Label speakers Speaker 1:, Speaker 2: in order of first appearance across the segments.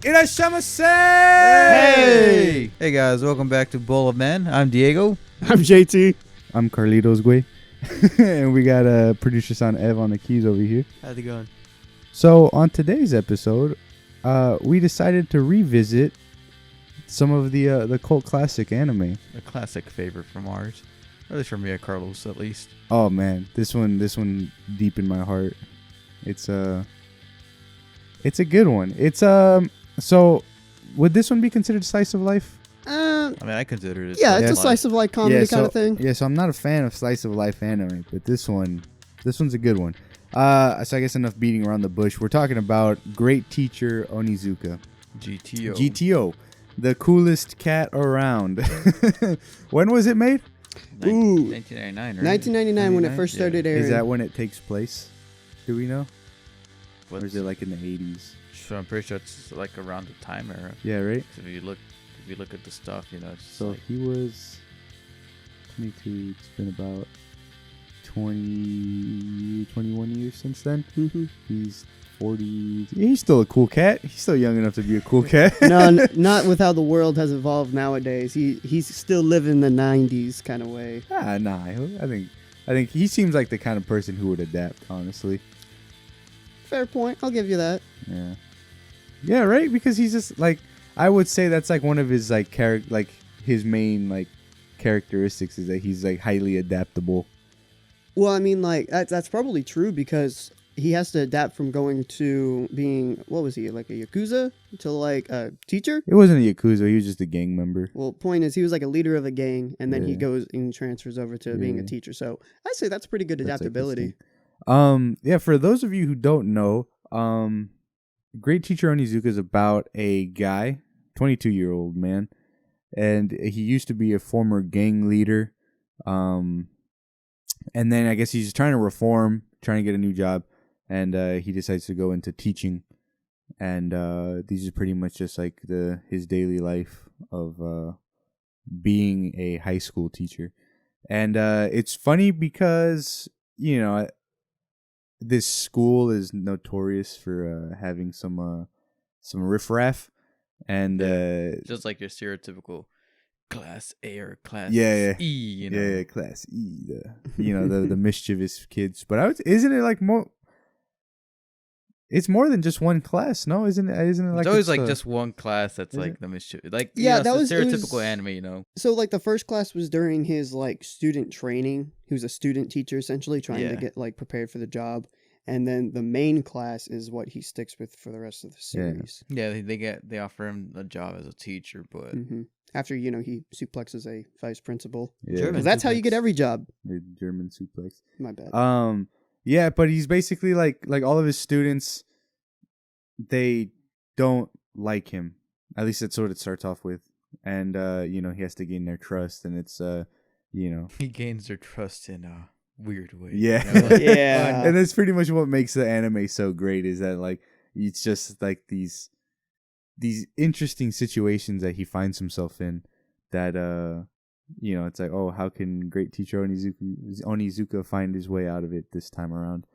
Speaker 1: Irashamase!
Speaker 2: Hey! Hey guys, welcome back to Bowl of Men. I'm Diego.
Speaker 3: I'm JT.
Speaker 1: I'm Carlitos Gui. And we got producer son Ev on the keys over here.
Speaker 3: How's it going?
Speaker 1: So on today's episode, we decided to revisit some of the cult classic anime.
Speaker 2: A classic favorite from ours. Or at least from me, Carlos, at least.
Speaker 1: Oh man, this one deep in my heart. It's a good one. It's so would this one be considered slice of life?
Speaker 2: I mean, I consider it.
Speaker 3: Yeah, it's a slice of life comedy kind of thing.
Speaker 1: Yeah, so I'm not a fan of slice of life anime, but this one's a good one. So I guess enough beating around the bush. We're talking about Great Teacher Onizuka. GTO. The coolest cat around. When was it made?
Speaker 2: 1999, right?
Speaker 3: 1999 when it first started airing.
Speaker 1: Is that when it takes place? Do we know? Or is it like in the 80s?
Speaker 2: So I'm pretty sure it's like around the time era.
Speaker 1: Yeah, right?
Speaker 2: So if you look at the stuff, you know, it's
Speaker 1: So
Speaker 2: like,
Speaker 1: he was 22. It's been about 21 years since then.
Speaker 3: Mm-hmm.
Speaker 1: He's 40. He's still a cool cat. He's still young enough to be a cool cat.
Speaker 3: No, not with how the world has evolved nowadays. He's still living the 90s kind of way.
Speaker 1: Nah. I think he seems like the kind of person who would adapt, honestly.
Speaker 3: Fair point. I'll give you that.
Speaker 1: Yeah. Yeah, right? Because he's just like, I would say that's like one of his like his main like characteristics is that he's like highly adaptable.
Speaker 3: Well, I mean, like that's probably true because he has to adapt from going to being, what was he, like a Yakuza to like a teacher?
Speaker 1: It wasn't a Yakuza. He was just a gang member.
Speaker 3: Well, point is he was like a leader of a gang and then he goes and transfers over to being a teacher. So I'd say that's pretty good adaptability.
Speaker 1: Yeah, for those of you who don't know, Great Teacher Onizuka is about a guy, 22-year-old man, and he used to be a former gang leader. And then I guess he's trying to reform, trying to get a new job, and he decides to go into teaching. And these are pretty much just like his daily life of being a high school teacher. And it's funny because, you know, this school is notorious for having some riffraff, and
Speaker 2: just like your stereotypical Class A or Class
Speaker 1: E,
Speaker 2: you know?
Speaker 1: Yeah, Class E, the mischievous kids. But isn't it like more? It's more than just one class, no? Isn't it? Isn't it like
Speaker 2: it's always like just one class that's like the mischievous, like that was stereotypical anime, you know.
Speaker 3: So like the first class was during his like student training. He was a student teacher essentially trying to get like prepared for the job, and then the main class is what he sticks with for the rest of the series.
Speaker 2: Yeah, they offer him a job as a teacher, but
Speaker 3: after he suplexes a vice principal.
Speaker 1: Yeah,
Speaker 3: because that's how you get every job.
Speaker 1: The German suplex.
Speaker 3: My bad.
Speaker 1: Yeah, but he's basically like all of his students, they don't like him. At least that's what it starts off with. And he has to gain their trust, and it's
Speaker 2: he gains their trust in a weird way.
Speaker 1: Yeah.
Speaker 2: You know?
Speaker 3: Yeah.
Speaker 1: And that's pretty much what makes the anime so great, is that like it's just like these interesting situations that he finds himself in that it's like, oh, how can Great Teacher Onizuka find his way out of it this time around?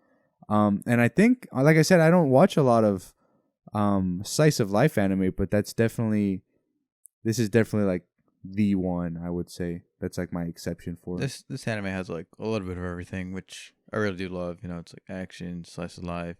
Speaker 1: And I think, like I said, I don't watch a lot of slice of life anime, but this is definitely like the one, I would say. That's like my exception for it.
Speaker 2: This anime has like a little bit of everything, which I really do love. You know, it's like action, slice of life,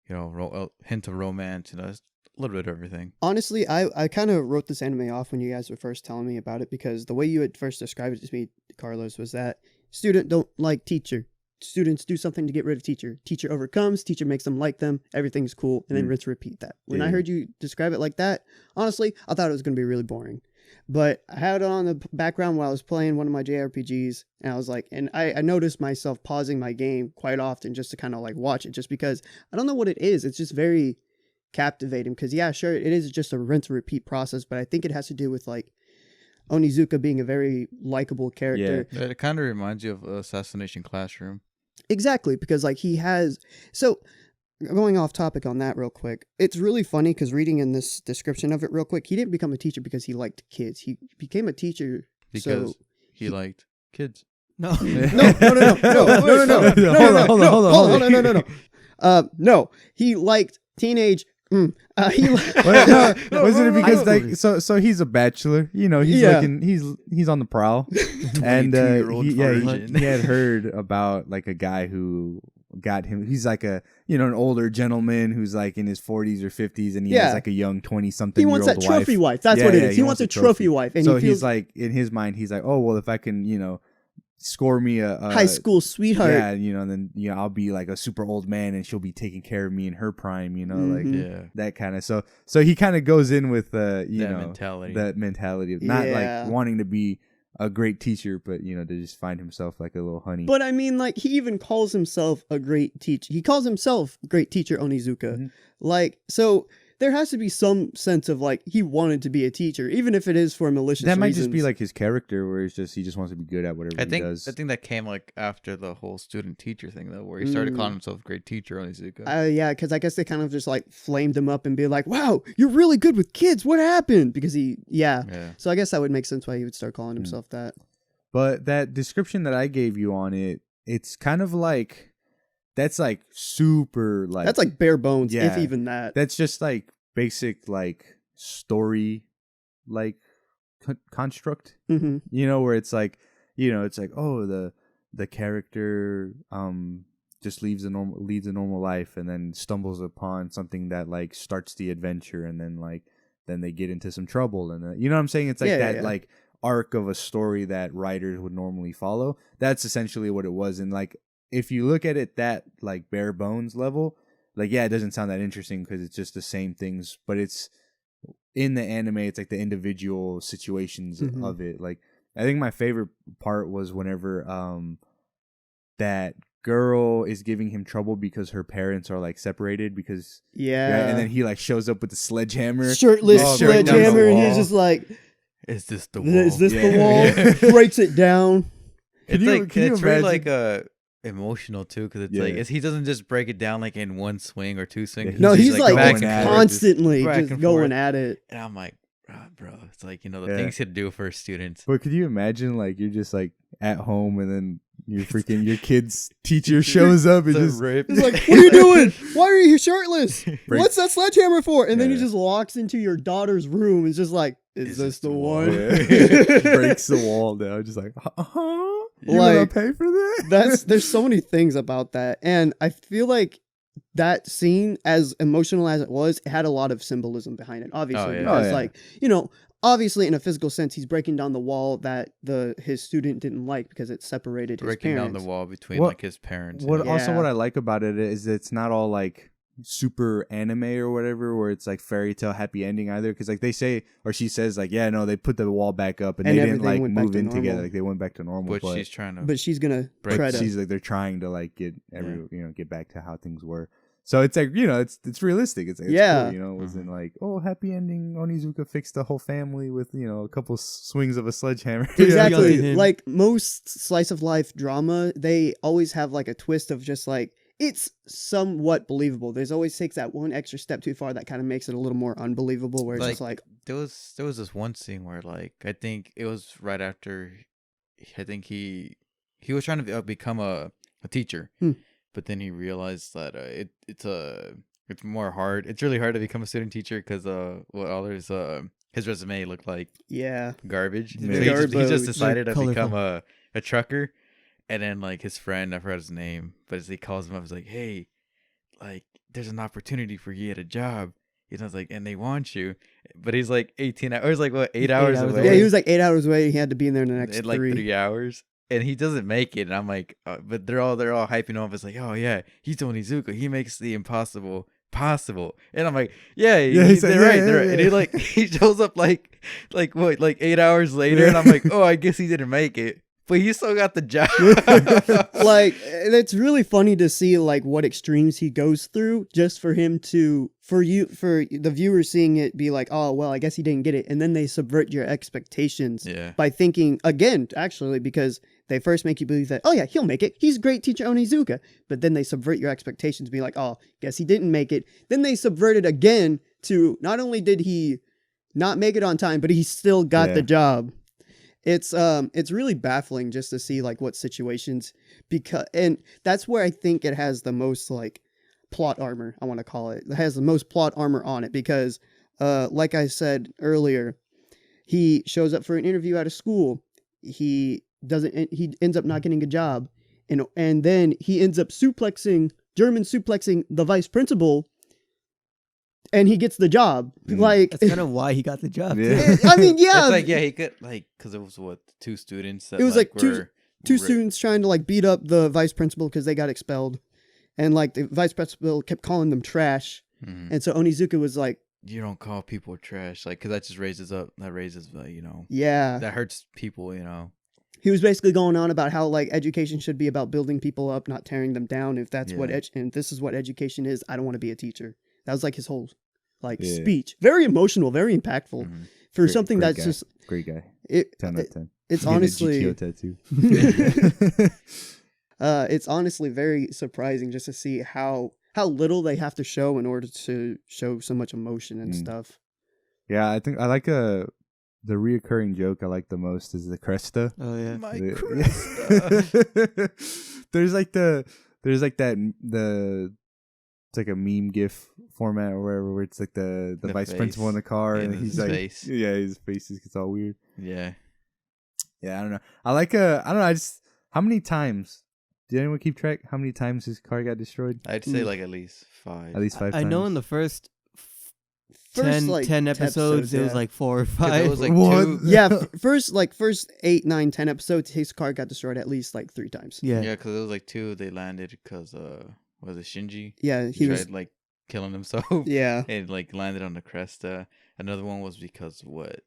Speaker 2: hint of romance. It's a little bit of everything.
Speaker 3: Honestly, I kind of wrote this anime off when you guys were first telling me about it, because the way you had first described it to me, Carlos, was that student don't like teacher. Students do something to get rid of teacher. Teacher overcomes, teacher makes them like them, everything's cool, and then rinse repeat that. When I heard you describe it like that, honestly, I thought it was going to be really boring. But I had it on the background while I was playing one of my JRPGs, and I was like, and I noticed myself pausing my game quite often just to kind of like watch it, just because I don't know what it is. It's just very captivating, because yeah, sure, it is just a rinse and repeat process, but I think it has to do with like Onizuka being a very likable character.
Speaker 2: Yeah, it kind of reminds you of Assassination Classroom.
Speaker 3: Exactly, because like he has, so going off topic on that real quick, it's really funny because reading in this description of it real quick, he didn't become a teacher because he liked kids. He became a teacher
Speaker 2: because he liked kids.
Speaker 3: No. No.
Speaker 1: Hold on.
Speaker 3: No. He liked teenage He
Speaker 1: Well, no, wasn't it because
Speaker 2: I-
Speaker 1: like so he's a bachelor, you know, he's
Speaker 3: Yeah.
Speaker 1: looking, he's on the prowl, and
Speaker 2: 22-year-old virgin.
Speaker 1: he had heard about like a guy who got him. He's like a an older gentleman who's like in his 40s or 50s, and he
Speaker 3: Yeah.
Speaker 1: has like a young 20-something.
Speaker 3: he wants that trophy wife. That's
Speaker 1: Yeah,
Speaker 3: what it
Speaker 1: yeah,
Speaker 3: is. He wants a trophy wife, and
Speaker 1: so
Speaker 3: he feels
Speaker 1: he's like in his mind, he's like, oh well, if I can, score me a
Speaker 3: high school sweetheart.
Speaker 1: yeah, and then I'll be like a super old man, and she'll be taking care of me in her prime, like
Speaker 3: Mhm.
Speaker 1: that kind of. So he kind of goes in with
Speaker 2: that mentality
Speaker 1: of not
Speaker 3: Yeah.
Speaker 1: like wanting to be a great teacher, but to just find himself like a little honey.
Speaker 3: But I mean, like, he even calls himself a great teacher. He calls himself great teacher Onizuka.
Speaker 1: Mhm.
Speaker 3: Like, so there has to be some sense of like he wanted to be a teacher, even if it is for malicious
Speaker 1: that might
Speaker 3: reasons.
Speaker 1: just be like his character, where he just wants to be good at whatever
Speaker 2: I
Speaker 1: he
Speaker 2: think
Speaker 1: does.
Speaker 2: I think that came like after the whole student teacher thing though, where he started
Speaker 3: Mm.
Speaker 2: calling himself great teacher Onizuka.
Speaker 3: Yeah, because I guess they kind of just like flamed him up and be like, "Wow, you're really good with kids. What happened?" Because
Speaker 2: Yeah.
Speaker 3: So I guess that would make sense why he would start calling
Speaker 1: Hmm.
Speaker 3: himself that.
Speaker 1: But that description that I gave you on it, it's kind of like that's like super like
Speaker 3: That's like bare bones, if
Speaker 1: Yeah.
Speaker 3: even that.
Speaker 1: that's just like basic like story like construct,
Speaker 3: hmm
Speaker 1: where it's like it's like, oh, the character just leads a normal life, and then stumbles upon something that like starts the adventure, and then they get into some trouble, and you know what I'm saying, it's like
Speaker 3: Yeah,
Speaker 1: that
Speaker 3: yeah.
Speaker 1: like arc of a story that writers would normally follow. That's essentially what it was. And like if you look at it that like bare bones level, like, yeah, it doesn't sound that interesting because it's just the same things, but it's in the anime, it's like the individual situations
Speaker 3: Mhm.
Speaker 1: of it. Like, I think my favorite part was whenever that girl is giving him trouble because her parents are like separated because
Speaker 3: Yeah.
Speaker 1: and then he like shows up with the sledgehammer.
Speaker 3: Shirtless
Speaker 1: Oh,
Speaker 2: right down the
Speaker 3: sledgehammer, and he's
Speaker 2: wall.
Speaker 3: just like,
Speaker 2: Is this the wall?
Speaker 3: "Is this
Speaker 1: Yeah.
Speaker 3: the wall?"
Speaker 2: Yeah.
Speaker 3: Breaks it down.
Speaker 2: It's
Speaker 1: you-
Speaker 2: like
Speaker 1: can you
Speaker 2: it's really
Speaker 1: imagine-
Speaker 2: like emotional too, because it's like
Speaker 1: Yeah.
Speaker 2: he doesn't just break it down like in one swing or two swings.
Speaker 1: Yeah,
Speaker 3: No, he's like
Speaker 1: back
Speaker 2: going
Speaker 1: and
Speaker 2: at it.
Speaker 1: forth.
Speaker 3: constantly
Speaker 2: back
Speaker 3: just
Speaker 2: and
Speaker 3: going
Speaker 2: forth.
Speaker 3: at it.
Speaker 2: And I'm like, bro, it's like the
Speaker 1: Yeah.
Speaker 2: things he'd do for students.
Speaker 1: But could you imagine, like, you're just like at home, and then your kid's teacher shows up and
Speaker 2: It's a
Speaker 1: just
Speaker 2: rip.
Speaker 3: He's like, "What are you doing? Why are you shirtless?
Speaker 1: Break-
Speaker 3: What's that sledgehammer for?" And then he
Speaker 1: Yeah.
Speaker 3: just walks into your daughter's room and is just like, "Is this the one?"
Speaker 1: breaks the wall down, just like, you gonna
Speaker 3: Like,
Speaker 1: pay for that?
Speaker 3: There's so many things about that, and I feel like that scene, as emotional as it was, it had a lot of symbolism behind it. Obviously,
Speaker 2: yeah.
Speaker 3: because
Speaker 1: Oh, yeah.
Speaker 3: like obviously in a physical sense, he's breaking down the wall that his student didn't like because it separated his
Speaker 2: breaking down
Speaker 3: parents.
Speaker 2: the wall between
Speaker 1: What-
Speaker 2: like his parents.
Speaker 1: What
Speaker 2: and-
Speaker 1: also
Speaker 3: Yeah.
Speaker 1: what I like about it is it's not all like super anime or whatever, where it's like fairy tale happy ending either, because like they say, or she says, like, yeah, no, they put the wall back up and
Speaker 3: And
Speaker 1: they didn't
Speaker 3: everything
Speaker 1: like
Speaker 3: went back
Speaker 1: move
Speaker 3: to
Speaker 1: in together,
Speaker 3: normal.
Speaker 1: like they went back to normal,
Speaker 2: but she's trying to.
Speaker 3: But she's gonna
Speaker 2: Break-
Speaker 3: try
Speaker 1: but
Speaker 3: to.
Speaker 1: she's like, they're trying to like get get back to how things were. So it's like, it's realistic. It's like, it's
Speaker 3: Yeah.
Speaker 1: cool, it wasn't like, oh, happy ending, Onizuka fixed the whole family with a couple swings of a sledgehammer.
Speaker 3: Exactly.
Speaker 2: Yeah.
Speaker 3: Like most slice of life drama, they always have like a twist of just like it's somewhat believable. There's always takes that one extra step too far that kind of makes it a little more unbelievable. Where it's just like,
Speaker 2: there was this one scene where like I think it was right after, I think he was trying to become a teacher, but then he realized that it's more hard. It's really hard to become a student teacher because his resume looked like
Speaker 3: yeah,
Speaker 2: garbage.
Speaker 1: Yeah.
Speaker 2: So he just
Speaker 3: Garbage.
Speaker 2: decided to become
Speaker 4: Colorful.
Speaker 2: a trucker, and then like his friend, I forgot his name, but as he calls him up, he's like, hey, like there's an opportunity for you at a job. It's like, and they want you, but he's like 18 hours, like what, 8 hours
Speaker 4: hours
Speaker 2: away.
Speaker 3: yeah. He was like 8 hours away. He had to be in there in the next
Speaker 2: in like 3 hours, and he doesn't make it. And I'm like, but they're all hyping him up. It's like, oh yeah, he's Onizuka. He makes the impossible possible. And I'm like, yeah,
Speaker 1: he's like,
Speaker 2: they're right,
Speaker 1: yeah,
Speaker 2: they're right.
Speaker 1: yeah,
Speaker 2: And
Speaker 1: yeah.
Speaker 2: he like he shows up like what, like 8 hours later, and I'm like, oh, I guess he didn't make it, but he still got the job.
Speaker 3: Like it's really funny to see like what extremes he goes through just for him to for the viewer seeing it be like, oh well, I guess he didn't get it, and then they subvert your expectations
Speaker 2: Yeah.
Speaker 3: by thinking again, actually, because they first make you believe that, oh yeah, he'll make it, he's great teacher Onizuka, but then they subvert your expectations, be like, oh, guess he didn't make it. Then they subvert it again to not only did he not make it on time, but he still got
Speaker 1: Yeah.
Speaker 3: the job. It's really baffling just to see like what situations, and that's where I think it has the most like plot armor, I want to call it. It has the most plot armor on it because, like I said earlier, he shows up for an interview at a school. He ends up not getting a job, and then he ends up German suplexing the vice principal, and he gets the job. Like,
Speaker 4: that's kind of why he got the job.
Speaker 1: Yeah.
Speaker 3: I mean, yeah,
Speaker 2: It's like, yeah, he could, like, because it was, what, 2 students that,
Speaker 3: it was like two
Speaker 2: were
Speaker 3: students trying to like beat up the vice principal because they got expelled, and like the vice principal kept calling them trash, and so Onizuka was like,
Speaker 2: you don't call people trash, like, because that just raises, you know,
Speaker 3: yeah,
Speaker 2: that hurts people, you know.
Speaker 3: he was basically going on about how like education should be about building people up, not tearing them down. If that's what and this is what education is, I don't want to be a teacher. That was like his whole like speech. Very emotional, very impactful for something that's
Speaker 1: guy.
Speaker 3: just
Speaker 1: Great guy. 10 out of 10.
Speaker 3: It's
Speaker 1: Get a
Speaker 3: honestly
Speaker 1: GTO tattoo.
Speaker 3: it's honestly very surprising just to see how little they have to show in order to show so much emotion and stuff.
Speaker 1: Yeah, I think I like the reoccurring joke I like the most is the Cresta.
Speaker 4: Oh yeah.
Speaker 2: My
Speaker 1: Cresta. There's like it's like a meme GIF format or whatever where it's like the vice
Speaker 2: face.
Speaker 1: principal in the car and he's
Speaker 2: his
Speaker 1: like
Speaker 2: face.
Speaker 1: yeah, his face gets all weird.
Speaker 2: Yeah.
Speaker 1: Yeah, I don't know. I like I don't know, I just how many times did anyone keep track how many times his car got destroyed?
Speaker 2: I'd say like at least 5.
Speaker 1: At least 5 times.
Speaker 4: I know in the first
Speaker 3: 10
Speaker 4: episodes, it was like 4 or 5.
Speaker 2: It was like
Speaker 1: What?
Speaker 2: 2.
Speaker 3: Yeah, first 8, 9, 10 episodes, his car got destroyed at least like 3 times.
Speaker 4: Yeah.
Speaker 2: Yeah, because it was like 2. They landed because was it Shinji?
Speaker 3: Yeah, he was
Speaker 2: tried like killing himself.
Speaker 3: yeah.
Speaker 2: And like landed on the Cresta. Another one was because what?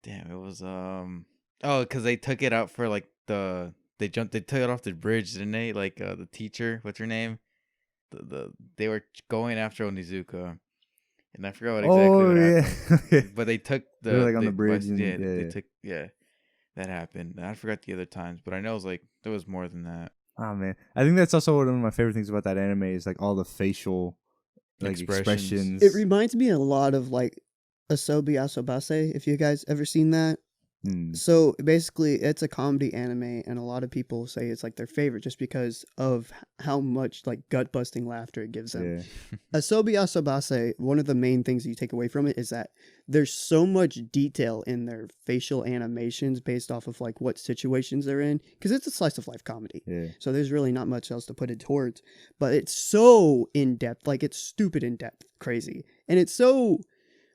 Speaker 2: Damn, it was because they took it out for like they took it off the bridge, didn't they? Like the teacher, what's her name? They were going after Onizuka, and I forgot what exactly what happened. But they took
Speaker 1: they were like on the bridge.
Speaker 2: They took that happened. I forgot the other times, but I know it was like there was more than that.
Speaker 1: Oh man, I think that's also one of my favorite things about that anime is like all the facial like expressions.
Speaker 3: It reminds me a lot of like Asobi Asobase, if you guys ever seen that. So basically it's a comedy anime and a lot of people say it's like their favorite just because of how much like gut busting laughter it gives them.
Speaker 1: Yeah.
Speaker 3: Asobi Asobase, one of the main things you take away from it is that there's so much detail in their facial animations based off of like what situations they're in because it's a slice of life comedy.
Speaker 1: Yeah.
Speaker 3: So there's really not much else to put it towards, but it's so in depth, like it's stupid in depth, crazy. And it's so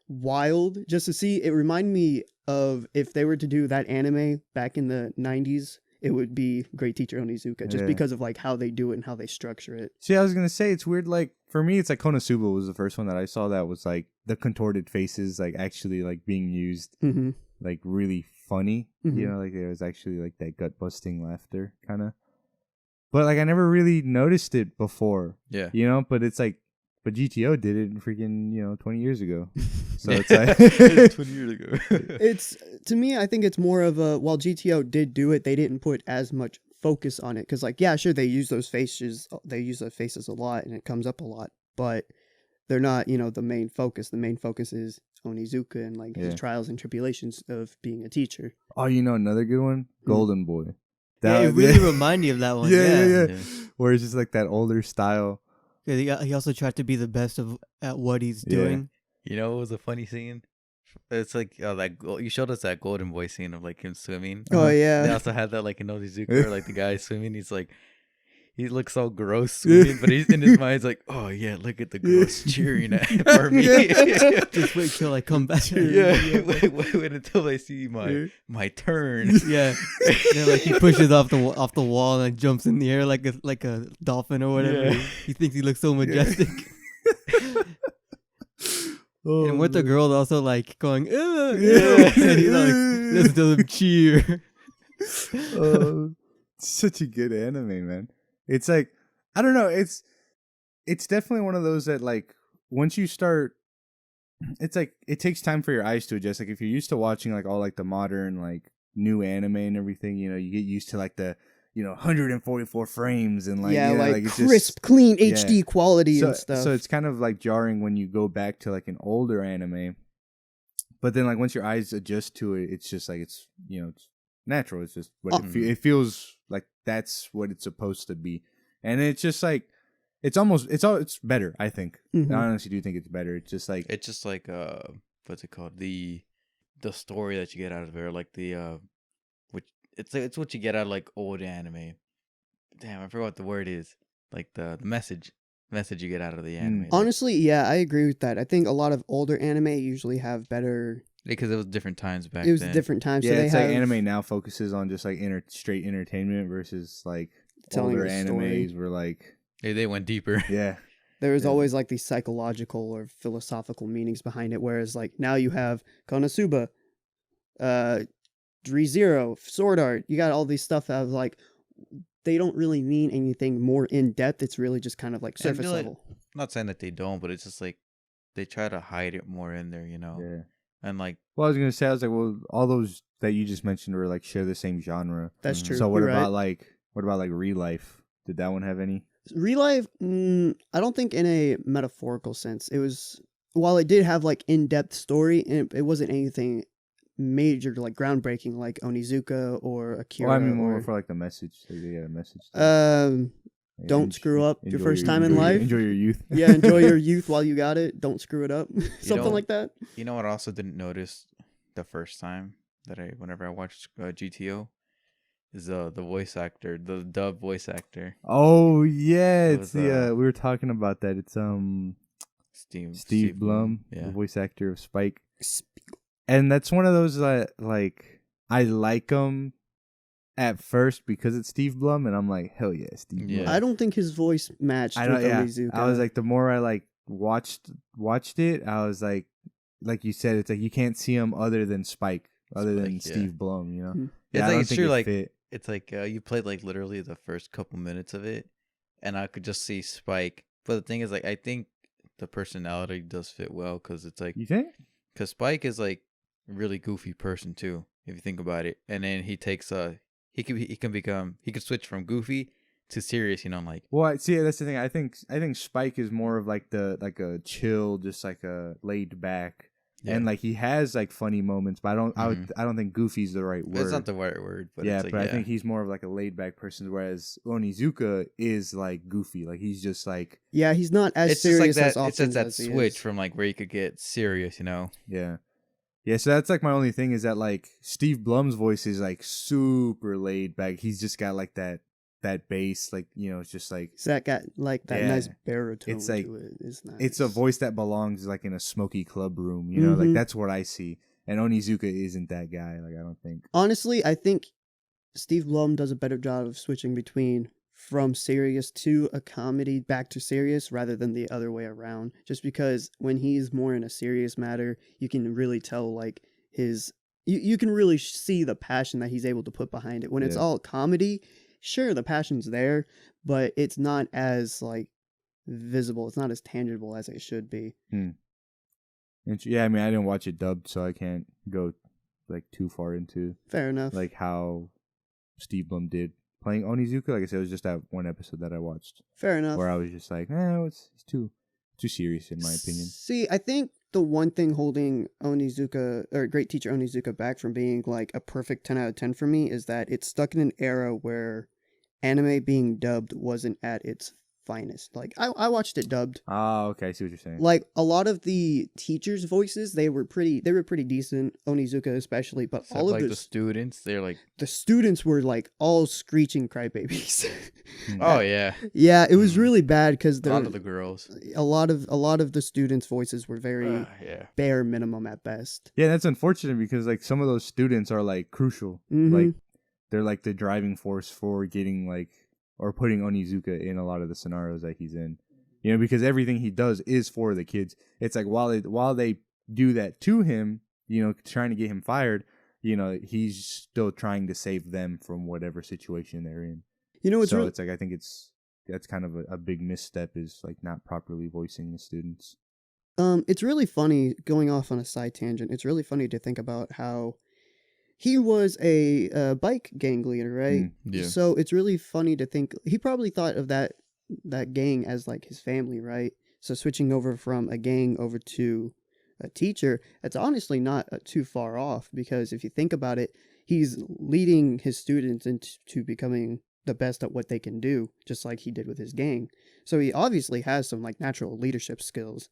Speaker 3: wild just to see. It reminded me of if they were to do that anime back in the 90s, it would be Great Teacher Onizuka just because of like how they do it and how they structure it.
Speaker 1: See, I was gonna say it's weird. Like for me, it's like Konosuba was the first one that I saw that was like the contorted faces, like actually like being used, like really funny. You know, like there was actually like that gut busting laughter kind of. But like I never really noticed it before.
Speaker 2: Yeah,
Speaker 1: you know. But it's like, but GTO did it freaking 20 years ago. So it's like
Speaker 2: 20 years ago.
Speaker 3: It's to me, I think it's more of a while GTO did do it, they didn't put as much focus on it because like yeah, sure they use those faces, a lot and it comes up a lot, but they're not the main focus. The main focus is Onizuka and like his trials and tribulations of being a teacher.
Speaker 1: Oh, another good one, Golden Boy.
Speaker 4: That it really reminded me of that one.
Speaker 1: Yeah. Where it's just like that older style.
Speaker 4: Yeah, he also tried to be the best at what he's doing.
Speaker 2: You know what was a funny scene? It's like you showed us that Golden Boy scene of like him swimming.
Speaker 3: Oh yeah.
Speaker 2: They also had that like in Onizuka where like the guy swimming, he's like he looks all gross swimming, but he's in his mind he's like, oh yeah, look at the girls cheering for me.
Speaker 4: Just wait till I come back.
Speaker 2: Wait until I see my turn.
Speaker 4: Yeah. And like he pushes off the wall and like jumps in the air like a dolphin or whatever.
Speaker 2: Yeah.
Speaker 4: He thinks he looks so majestic. And with the girl also like going, and he's like, listen to them cheer.
Speaker 1: Such a good anime, man. It's like, I don't know, it's definitely one of those that like once you start, it's like it takes time for your eyes to adjust. Like if you're used to watching like all like the modern like new anime and everything, you get used to like the 144 frames and like
Speaker 3: like
Speaker 1: it's
Speaker 3: crisp,
Speaker 1: just,
Speaker 3: clean HD quality and stuff.
Speaker 1: So it's kind of like jarring when you go back to like an older anime. But then like once your eyes adjust to it, it's just like it's it's natural. It's just what it feels like. That's what it's supposed to be. And it's just like it's better. I think.
Speaker 3: Mhm.
Speaker 1: I honestly do think it's better. It's just like
Speaker 2: what's it called, the story that you get out of it, or like the which it's what you get out of like old anime. Damn, I forgot what the word is. Like the message you get out of the anime. Like,
Speaker 3: Honestly, yeah, I agree with that. I think a lot of older anime usually have better.
Speaker 2: because it was different times back
Speaker 3: It was
Speaker 2: then.
Speaker 3: different times.
Speaker 1: yeah,
Speaker 3: so they
Speaker 1: it's
Speaker 3: have
Speaker 1: like anime now focuses on just like straight entertainment versus like
Speaker 3: Telling
Speaker 1: older
Speaker 3: a story.
Speaker 1: animes were like
Speaker 2: They went deeper.
Speaker 1: yeah.
Speaker 3: There was
Speaker 1: Yeah.
Speaker 3: always like these psychological or philosophical meanings behind it. Whereas like now you have Konosuba, ReZero, Sword Art. You got all these stuff that was like they don't really mean anything more in depth. It's really just kind of like
Speaker 2: And I
Speaker 3: surface
Speaker 2: feel like-
Speaker 3: level.
Speaker 2: I'm not saying that they don't, but it's just like they try to hide it more in there, you know.
Speaker 1: Yeah.
Speaker 2: And like
Speaker 1: Well, I was gonna say, I was like, well, all those that you just mentioned were like share the same genre.
Speaker 3: That's
Speaker 2: Mhm.
Speaker 3: true.
Speaker 1: So what
Speaker 3: You're
Speaker 1: about
Speaker 3: right.
Speaker 1: like Real Life? Did that one have any?
Speaker 3: Real Life? I don't think in a metaphorical sense. It was while it did have like in-depth story, it wasn't anything major like groundbreaking like Onizuka or Akira.
Speaker 1: Well, I mean more
Speaker 3: or,
Speaker 1: for like the message. Like they got a message. there. Like,
Speaker 3: don't screw up your
Speaker 1: enjoy
Speaker 3: first time in
Speaker 1: enjoy
Speaker 3: life.
Speaker 1: Enjoy your youth.
Speaker 3: Yeah, enjoy your youth while you got it. Don't screw it up. Something
Speaker 2: know-
Speaker 3: like that.
Speaker 2: you know what I also didn't notice the first time that whenever I watched GTO is the voice actor, the dub voice actor,
Speaker 1: Oh yeah,
Speaker 2: It
Speaker 1: it's
Speaker 2: was,
Speaker 1: the we were talking about that. It's Steve Blum, the
Speaker 2: Yeah.
Speaker 1: voice actor of Spike, and that's one of those like I like him at first because it's Steve Blum, and I'm like, hell yeah, Steve
Speaker 2: Yeah.
Speaker 1: Blum.
Speaker 3: I don't think his voice matched
Speaker 1: I
Speaker 3: with
Speaker 1: don't. Yeah,
Speaker 3: Onizuka.
Speaker 1: I was like, the more I like watched it, I was like you said, it's like you can't see him other than Spike, other than
Speaker 2: Spike, yeah.
Speaker 1: Steve Blum. You know,
Speaker 3: Mhm.
Speaker 2: It's
Speaker 1: I
Speaker 2: like
Speaker 1: don't
Speaker 2: it's
Speaker 1: think
Speaker 2: true.
Speaker 1: it
Speaker 2: Like
Speaker 1: fit.
Speaker 2: it's like you played like literally the first couple minutes of it, and I could just see Spike. But the thing is, like, I think the personality does fit well because it's like
Speaker 1: You think?
Speaker 2: because Spike is like a really goofy person too, if you think about it. And then he takes he could switch from goofy to serious. You know, I'm like
Speaker 1: Well, see, that's the thing. I think Spike is more of like a chill, just like a laid back, and like he has like funny moments. But I don't think goofy's the right word.
Speaker 2: it's not the right word, but
Speaker 1: yeah,
Speaker 2: it's like,
Speaker 1: but I think he's more of like a laid back person, whereas Onizuka is like goofy. Like he's just like
Speaker 3: yeah, he's not as
Speaker 2: it's just like
Speaker 3: serious as
Speaker 2: that.
Speaker 3: often
Speaker 2: It's just that
Speaker 3: as he
Speaker 2: switch
Speaker 3: is.
Speaker 2: from like where you could get serious. You know.
Speaker 1: yeah. Yeah, so that's like my only thing is that like Steve Blum's voice is like super laid back. He's just got like that bass, like, you know, it's just like
Speaker 3: He's that got like that
Speaker 1: Yeah.
Speaker 3: nice baritone
Speaker 1: It's like-
Speaker 3: to it. It's nice.
Speaker 1: it's a voice that belongs like in a smoky club room, you know, like
Speaker 3: Mhm.
Speaker 1: that's what I see. And Onizuka isn't that guy, like I don't think.
Speaker 3: Honestly, I think Steve Blum does a better job of switching between from serious to a comedy back to serious rather than the other way around. Just because when he's more in a serious matter, you can really tell like his you can really see the passion that he's able to put behind it. When it's
Speaker 1: Yeah.
Speaker 3: all comedy, sure the passion's there, but it's not as like visible. It's not as tangible as it should be.
Speaker 1: Yeah, I mean, I didn't watch it dubbed, so I can't go like too far into
Speaker 3: Fair enough.
Speaker 1: like how Steve Blum did playing Onizuka. Like I said, it was just that one episode that I watched
Speaker 3: Fair enough.
Speaker 1: where I was just like, it's too serious in my opinion.
Speaker 3: See, I think the one thing holding Onizuka or Great Teacher Onizuka back from being like a perfect 10 out of 10 for me is that it's stuck in an era where anime being dubbed wasn't at its finest. Like I watched it dubbed.
Speaker 1: Oh, okay, I see what you're saying.
Speaker 3: Like a lot of the teachers' voices, they were pretty decent, Onizuka especially, but
Speaker 2: Except
Speaker 3: all of
Speaker 2: like the
Speaker 3: the
Speaker 2: students, they're like,
Speaker 3: the students were like all screeching crybabies.
Speaker 2: oh yeah,
Speaker 3: Yeah, it was really bad because
Speaker 2: a lot of the girls.
Speaker 3: a lot of the students' voices were very
Speaker 2: Yeah.
Speaker 3: bare minimum at best.
Speaker 1: Yeah, that's unfortunate because like some of those students are like crucial.
Speaker 3: Mhm.
Speaker 1: Like they're like the driving force for getting like or putting Onizuka in a lot of the scenarios that he's in. You know, because everything he does is for the kids. It's like while they do that to him, you know, trying to get him fired, you know, he's still trying to save them from whatever situation they're in.
Speaker 3: You know,
Speaker 1: So it's like I think that's kind of a big misstep is like not properly voicing the students.
Speaker 3: it's really funny going off on a side tangent. It's really funny to think about how he was a bike gang leader, right?
Speaker 2: Yeah.
Speaker 3: So it's really funny to think he probably thought of that gang as like his family, right? So switching over from a gang over to a teacher, that's honestly not too far off because if you think about it, he's leading his students into becoming the best at what they can do, just like he did with his gang. So he obviously has some like natural leadership skills.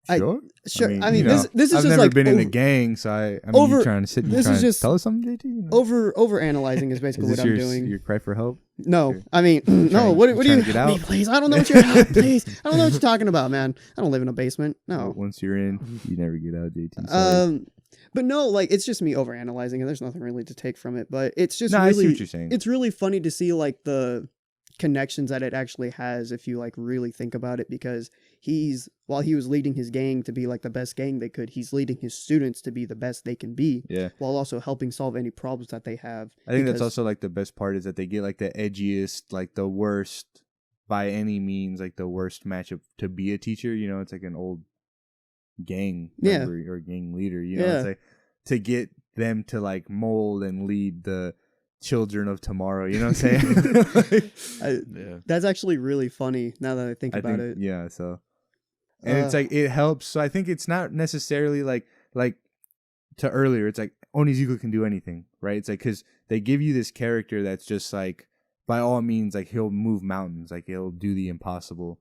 Speaker 1: Sure.
Speaker 3: Sure.
Speaker 1: you
Speaker 3: This
Speaker 1: know,
Speaker 3: is just
Speaker 1: I've never
Speaker 3: like
Speaker 1: been in a gang, so you trying to sit and
Speaker 3: this
Speaker 1: trying
Speaker 3: is
Speaker 1: to
Speaker 3: just
Speaker 1: tell us something, JT? You know?
Speaker 3: over analyzing is basically
Speaker 1: Is
Speaker 3: what
Speaker 1: this
Speaker 3: I'm doing.
Speaker 1: your cry for help?
Speaker 3: No,
Speaker 1: Okay.
Speaker 3: I mean, no.
Speaker 1: trying-
Speaker 3: What
Speaker 1: you
Speaker 3: do
Speaker 1: trying
Speaker 3: you
Speaker 1: to get
Speaker 3: help me,
Speaker 1: out?
Speaker 3: please? I don't know what you're please. I don't know what you're talking about, man. I don't live in a basement. No.
Speaker 1: Once you're in, you never get out, JT. Sorry.
Speaker 3: But no, like it's just me over analyzing, and there's nothing really to take from it. But it's just
Speaker 1: No,
Speaker 3: really,
Speaker 1: I see what you're saying.
Speaker 3: it's really funny to see like the connections that it actually has if you like really think about it, because while he was leading his gang to be like the best gang they could, he's leading his students to be the best they can be,
Speaker 1: Yeah.
Speaker 3: while also helping solve any problems that they have.
Speaker 1: I think that's
Speaker 3: because-
Speaker 1: also like the best part is that they get like the edgiest, like the worst by any means, like the worst matchup to be a teacher. You know, it's like an old gang member or gang leader. You know,
Speaker 3: Yeah.
Speaker 1: it's like to get them to like mold and lead the children of tomorrow. You know what I'm saying?
Speaker 2: Yeah.
Speaker 3: That's actually really funny now that I think about it.
Speaker 1: Yeah. So, and it's like it helps. So I think it's not necessarily like to earlier. It's like Onizuka can do anything, right? It's like because they give you this character that's just like by all means like he'll move mountains, like he'll do the impossible,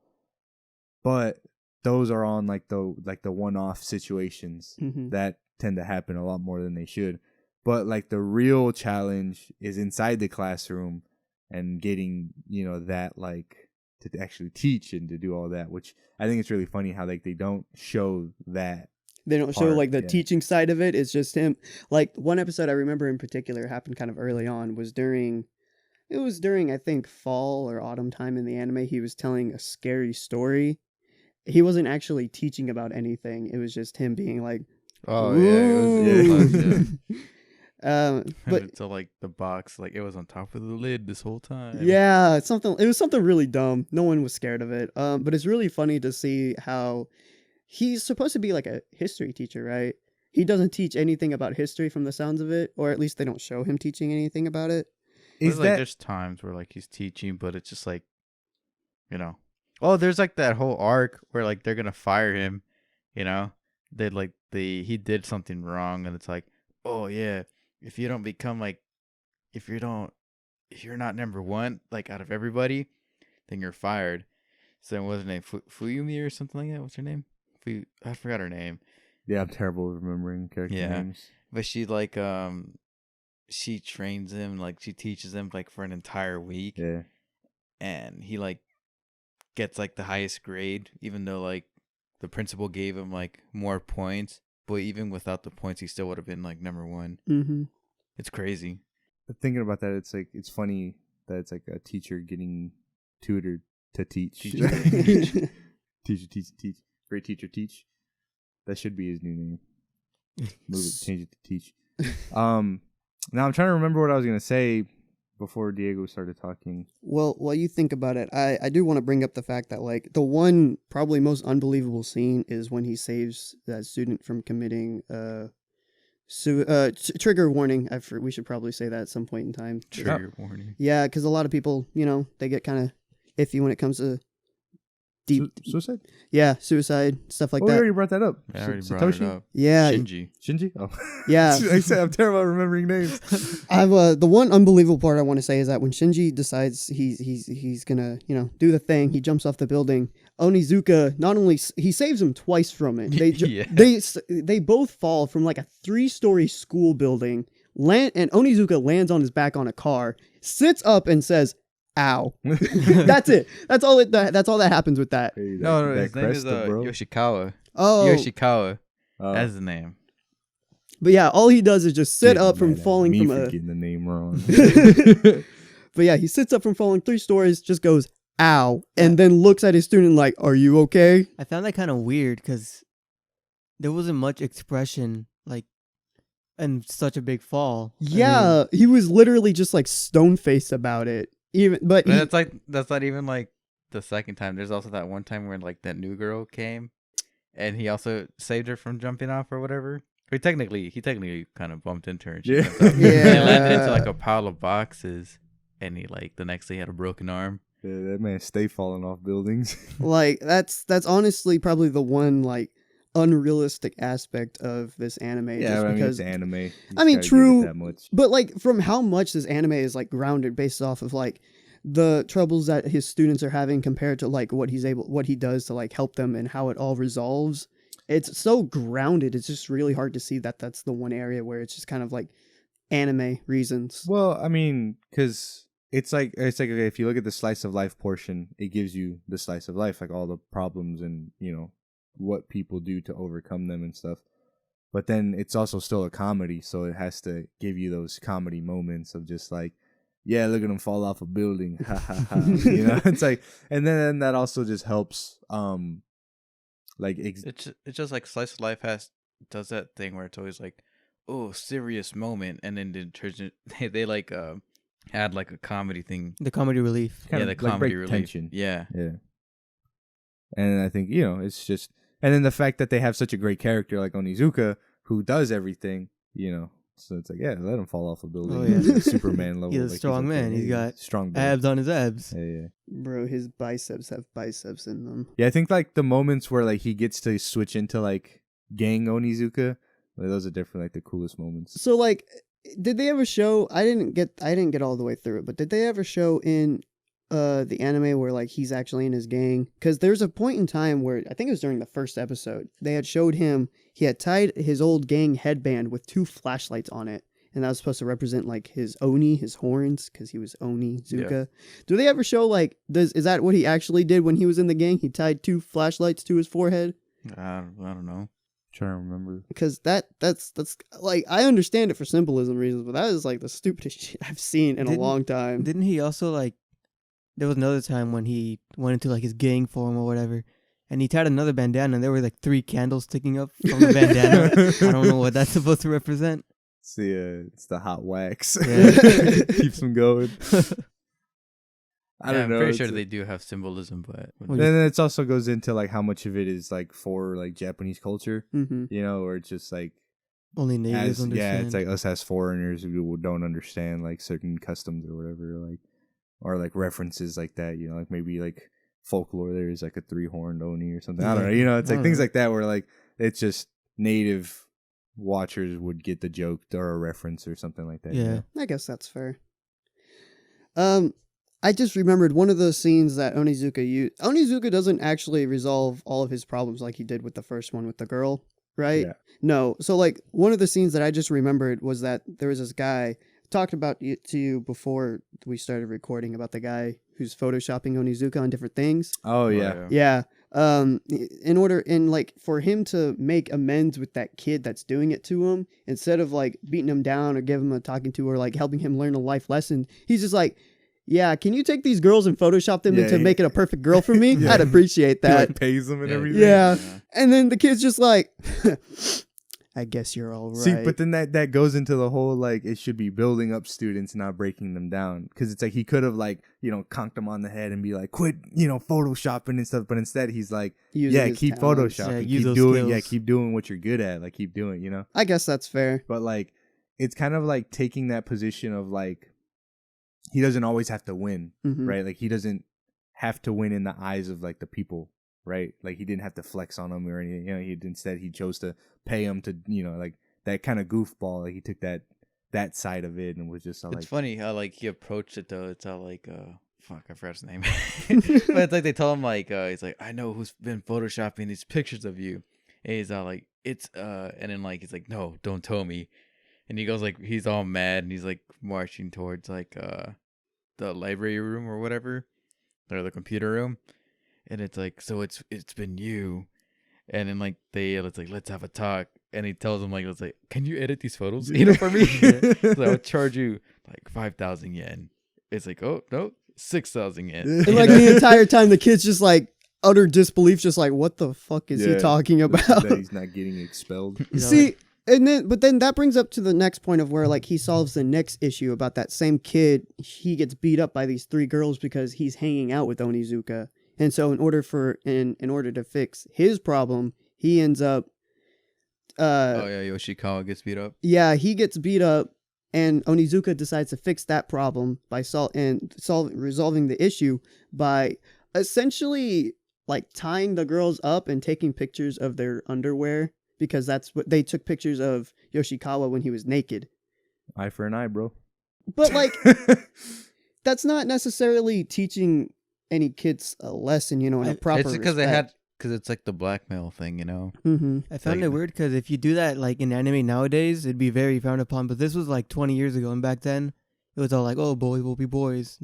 Speaker 1: but those are on like the one-off situations
Speaker 3: Mhm.
Speaker 1: that tend to happen a lot more than they should. But like the real challenge is inside the classroom and getting, you know, that like to actually teach and to do all that, which I think it's really funny how like they don't show that.
Speaker 3: They don't show
Speaker 1: part,
Speaker 3: like the
Speaker 1: yeah.
Speaker 3: teaching side of it. It's just him. Like one episode I remember in particular happened kind of early on was during I think fall or autumn time in the anime. He was telling a scary story. He wasn't actually teaching about anything. It was just him being like,
Speaker 2: Oh yeah, it was yeah.
Speaker 3: but
Speaker 2: Until like the box, like it was on top of the lid this whole time.
Speaker 3: yeah, it was something really dumb. No one was scared of it. But it's really funny to see how he's supposed to be like a history teacher, right? He doesn't teach anything about history from the sounds of it, or at least they don't show him teaching anything about it.
Speaker 1: Is
Speaker 2: Like
Speaker 1: that
Speaker 2: there's times where like he's teaching, but it's just like, you know, oh, there's like that whole arc where like they're gonna fire him, you know, he did something wrong, and it's like, oh yeah, if you don't become like, if you're not number one like out of everybody, then you're fired. So then what's her name, Fuyumi or something like that? What's her name? I forgot her name.
Speaker 1: Yeah, I'm terrible at remembering character names.
Speaker 2: But she like she trains him, like she teaches him like for an entire week.
Speaker 1: Yeah.
Speaker 2: And he like gets like the highest grade, even though like the principal gave him like more points, but even without the points he still would have been like number one.
Speaker 3: Mm-hmm.
Speaker 2: It's crazy.
Speaker 1: Thinking about that, it's like it's funny that it's like a teacher getting tutored to teach.
Speaker 2: Teacher.
Speaker 1: Teach. Great teacher teach. That should be his new name. Move it, change it to teach. Now I'm trying to remember what I was gonna say before Diego started talking.
Speaker 3: Well, while you think about it, I do want to bring up the fact that like the one probably most unbelievable scene is when he saves that student from committing trigger warning. We should probably say that at some point in time.
Speaker 2: Trigger warning.
Speaker 3: Yeah, because a lot of people, you know, they get kind of iffy when it comes to deep.
Speaker 1: Suicide?
Speaker 3: Yeah, suicide stuff like
Speaker 1: We
Speaker 3: that.
Speaker 1: already brought that up.
Speaker 2: I already brought
Speaker 1: Satoshi?
Speaker 2: it up.
Speaker 3: Yeah,
Speaker 2: Shinji.
Speaker 1: Oh.
Speaker 3: yeah.
Speaker 1: I said I'm terrible at remembering names.
Speaker 3: I've the one unbelievable part I want to say is that when Shinji decides he's gonna, you know, do the thing, he jumps off the building. Onizuka not only he saves him twice from it.
Speaker 2: Yeah.
Speaker 3: They both fall from like a 3-story school building. And Onizuka lands on his back on a car, sits up and says, "Ow." That's it. That's all that happens with that.
Speaker 1: Hey,
Speaker 2: No,
Speaker 1: that
Speaker 2: his name is
Speaker 1: Cresta, bro.
Speaker 2: Yoshikawa.
Speaker 3: Oh,
Speaker 2: Yoshikawa.
Speaker 1: Oh.
Speaker 2: That's the name.
Speaker 3: but yeah, all he does is just sit
Speaker 1: Getting
Speaker 3: up from
Speaker 1: mad at
Speaker 3: falling
Speaker 1: me
Speaker 3: from
Speaker 1: for
Speaker 3: a.
Speaker 1: getting the name wrong.
Speaker 3: But yeah, he sits up from falling 3 stories, just goes, "Ow," and then looks at his student like, "Are you okay?"
Speaker 4: I found that kind of weird because there wasn't much expression like in such a big fall.
Speaker 3: Yeah, he was literally just like stone faced about it. But
Speaker 2: That's not even like the second time. There's also that one time where like that new girl came, and he also saved her from jumping off or whatever. He technically kind of bumped into her. And she
Speaker 1: Yeah.
Speaker 2: jumped off.
Speaker 3: Yeah.
Speaker 2: And he landed into like a pile of boxes, and he like the next day had a broken arm.
Speaker 1: Yeah, that man stay falling off buildings.
Speaker 3: like that's honestly probably the one like unrealistic aspect of this anime.
Speaker 1: Yeah,
Speaker 3: just
Speaker 1: I mean,
Speaker 3: because
Speaker 1: it's anime. You
Speaker 3: I mean,
Speaker 1: just gotta give it
Speaker 3: true,
Speaker 1: that much.
Speaker 3: but like from how much this anime is like grounded based off of like the troubles that his students are having compared to like what he does to like help them and how it all resolves. It's so grounded. It's just really hard to see that that's the one area where it's just kind of like anime reasons.
Speaker 1: Well, I mean, because it's like okay, if you look at the slice of life portion, it gives you the slice of life, like all the problems and what people do to overcome them and stuff. But then it's also still a comedy, so it has to give you those comedy moments of just like, yeah, look at him fall off a building, ha ha ha. It's like, and then that also just helps,
Speaker 2: It's just like Slice of Life does that thing where it's always like, oh, serious moment, and then it turns they like add like a comedy thing.
Speaker 4: The comedy relief.
Speaker 1: kind
Speaker 2: The
Speaker 1: of
Speaker 2: comedy
Speaker 1: break
Speaker 2: relief.
Speaker 1: tension.
Speaker 2: Yeah.
Speaker 1: Yeah. And I think, it's just, and then the fact that they have such a great character like Onizuka who does everything, so it's like, yeah, let him fall off a building.
Speaker 4: Oh, yeah.
Speaker 1: Like Superman level.
Speaker 4: He's a
Speaker 1: like,
Speaker 4: strong
Speaker 1: okay,
Speaker 4: man. He's got
Speaker 1: strong build.
Speaker 4: abs on his abs.
Speaker 1: Yeah.
Speaker 3: Bro, his biceps have biceps in them.
Speaker 1: Yeah, I think like the moments where like he gets to switch into like gang Onizuka, like, those are different, like the coolest moments.
Speaker 3: So like, did they ever show? I didn't get all the way through it, but did they ever show in the anime where like he's actually in his gang? Because there's a point in time where I think it was during the first episode they had showed him he had tied his old gang headband with 2 flashlights on it, and that was supposed to represent like his Oni, his horns, because he was Onizuka. Yeah. Do they ever show like is that what he actually did when he was in the gang? He tied 2 flashlights to his forehead.
Speaker 2: I don't know.
Speaker 1: Trying to remember,
Speaker 3: because that's like, I understand it for symbolism reasons, but that is like the stupidest shit I've seen in a long time.
Speaker 4: Didn't he also like? There was another time when he went into like his gang form or whatever, and he tied another bandana, and there were like 3 candles sticking up from the bandana. I don't know what that's supposed to represent.
Speaker 1: It's the hot wax.
Speaker 4: Yeah.
Speaker 1: Keeps them going. I don't know.
Speaker 2: I'm pretty sure they do have symbolism, but
Speaker 1: then it also goes into like how much of it is like for like Japanese culture, or it's just like
Speaker 4: only natives understand.
Speaker 1: Yeah, it's like us as foreigners who don't understand like certain customs or whatever, like, or like references like that. Like maybe like folklore there is like a 3-horned Oni or something. I don't know. It's like things like that where like it's just native watchers would get the joke or a reference or something like that.
Speaker 4: Yeah,
Speaker 3: I guess that's fair. I just remembered one of those scenes that Onizuka used. Onizuka doesn't actually resolve all of his problems like he did with the first one with the girl, right? Yeah. No. So like one of the scenes that I just remembered was that there was this guy, talked about it to you before we started recording, about the guy who's photoshopping Onizuka on different things.
Speaker 1: Oh yeah.
Speaker 3: Yeah. For him to make amends with that kid that's doing it to him, instead of like beating him down or giving him a talking to or like helping him learn a life lesson, he's just like, yeah, can you take these girls and Photoshop them into making a perfect girl for me? I'd appreciate that.
Speaker 1: He like pays them and everything.
Speaker 3: Yeah. And then the kid's just like, I guess you're all right.
Speaker 1: See, but then that goes into the whole, like, it should be building up students, not breaking them down. Because it's like he could have, like, conked them on the head and be like, quit, photoshopping and stuff. But instead he's like, keep talents. Photoshopping. Keep doing what you're good at. Like, keep doing,
Speaker 3: I guess that's fair.
Speaker 1: But, like, it's kind of like taking that position of, like, he doesn't always have to win, right? Like, he doesn't have to win in the eyes of, like, the people, right? Like, he didn't have to flex on them or anything. Instead, he chose to pay him to, like, that kind of goofball. Like, he took that side of it and was just all,
Speaker 2: it's
Speaker 1: like... It's
Speaker 2: funny how, like, he approached it, though. It's all, like, fuck, I forgot his name. But it's like they told him, like, he's like, I know who's been photoshopping these pictures of you. And he's all like, it's, and then, like, he's like, no, don't tell me. And he goes, like, he's all mad, and he's, like, marching towards, like, the library room or whatever, or the computer room. And it's like, so it's been you. And then, like, it's like, let's have a talk. And he tells him, like, it's like, can you edit these photos, for me? So I'll charge you, like, 5,000 yen. It's like, oh, no, 6,000 yen.
Speaker 3: And, like, the entire time, the kid's just, like, utter disbelief, just like, what the fuck is he talking about?
Speaker 1: That he's not getting expelled.
Speaker 3: See... But then that brings up to the next point of where, like, he solves the next issue about that same kid. He gets beat up by these 3 girls because he's hanging out with Onizuka. And so in order to fix his problem, he ends up
Speaker 2: Yoshikawa gets beat up.
Speaker 3: Yeah, he gets beat up, and Onizuka decides to fix that problem by resolving the issue by essentially like tying the girls up and taking pictures of their underwear because that's what they took pictures of Yoshikawa when he was naked.
Speaker 1: Eye for an eye, bro.
Speaker 3: But like, that's not necessarily teaching any kids a lesson, in a proper
Speaker 2: It's because
Speaker 3: respect.
Speaker 2: because it's like the blackmail thing,
Speaker 3: Mm-hmm.
Speaker 4: I found
Speaker 2: Like-
Speaker 4: it weird because if you do that like in anime nowadays, it'd be very frowned upon. But this was like 20 years ago, and back then it was all like, "Oh, boys will be boys."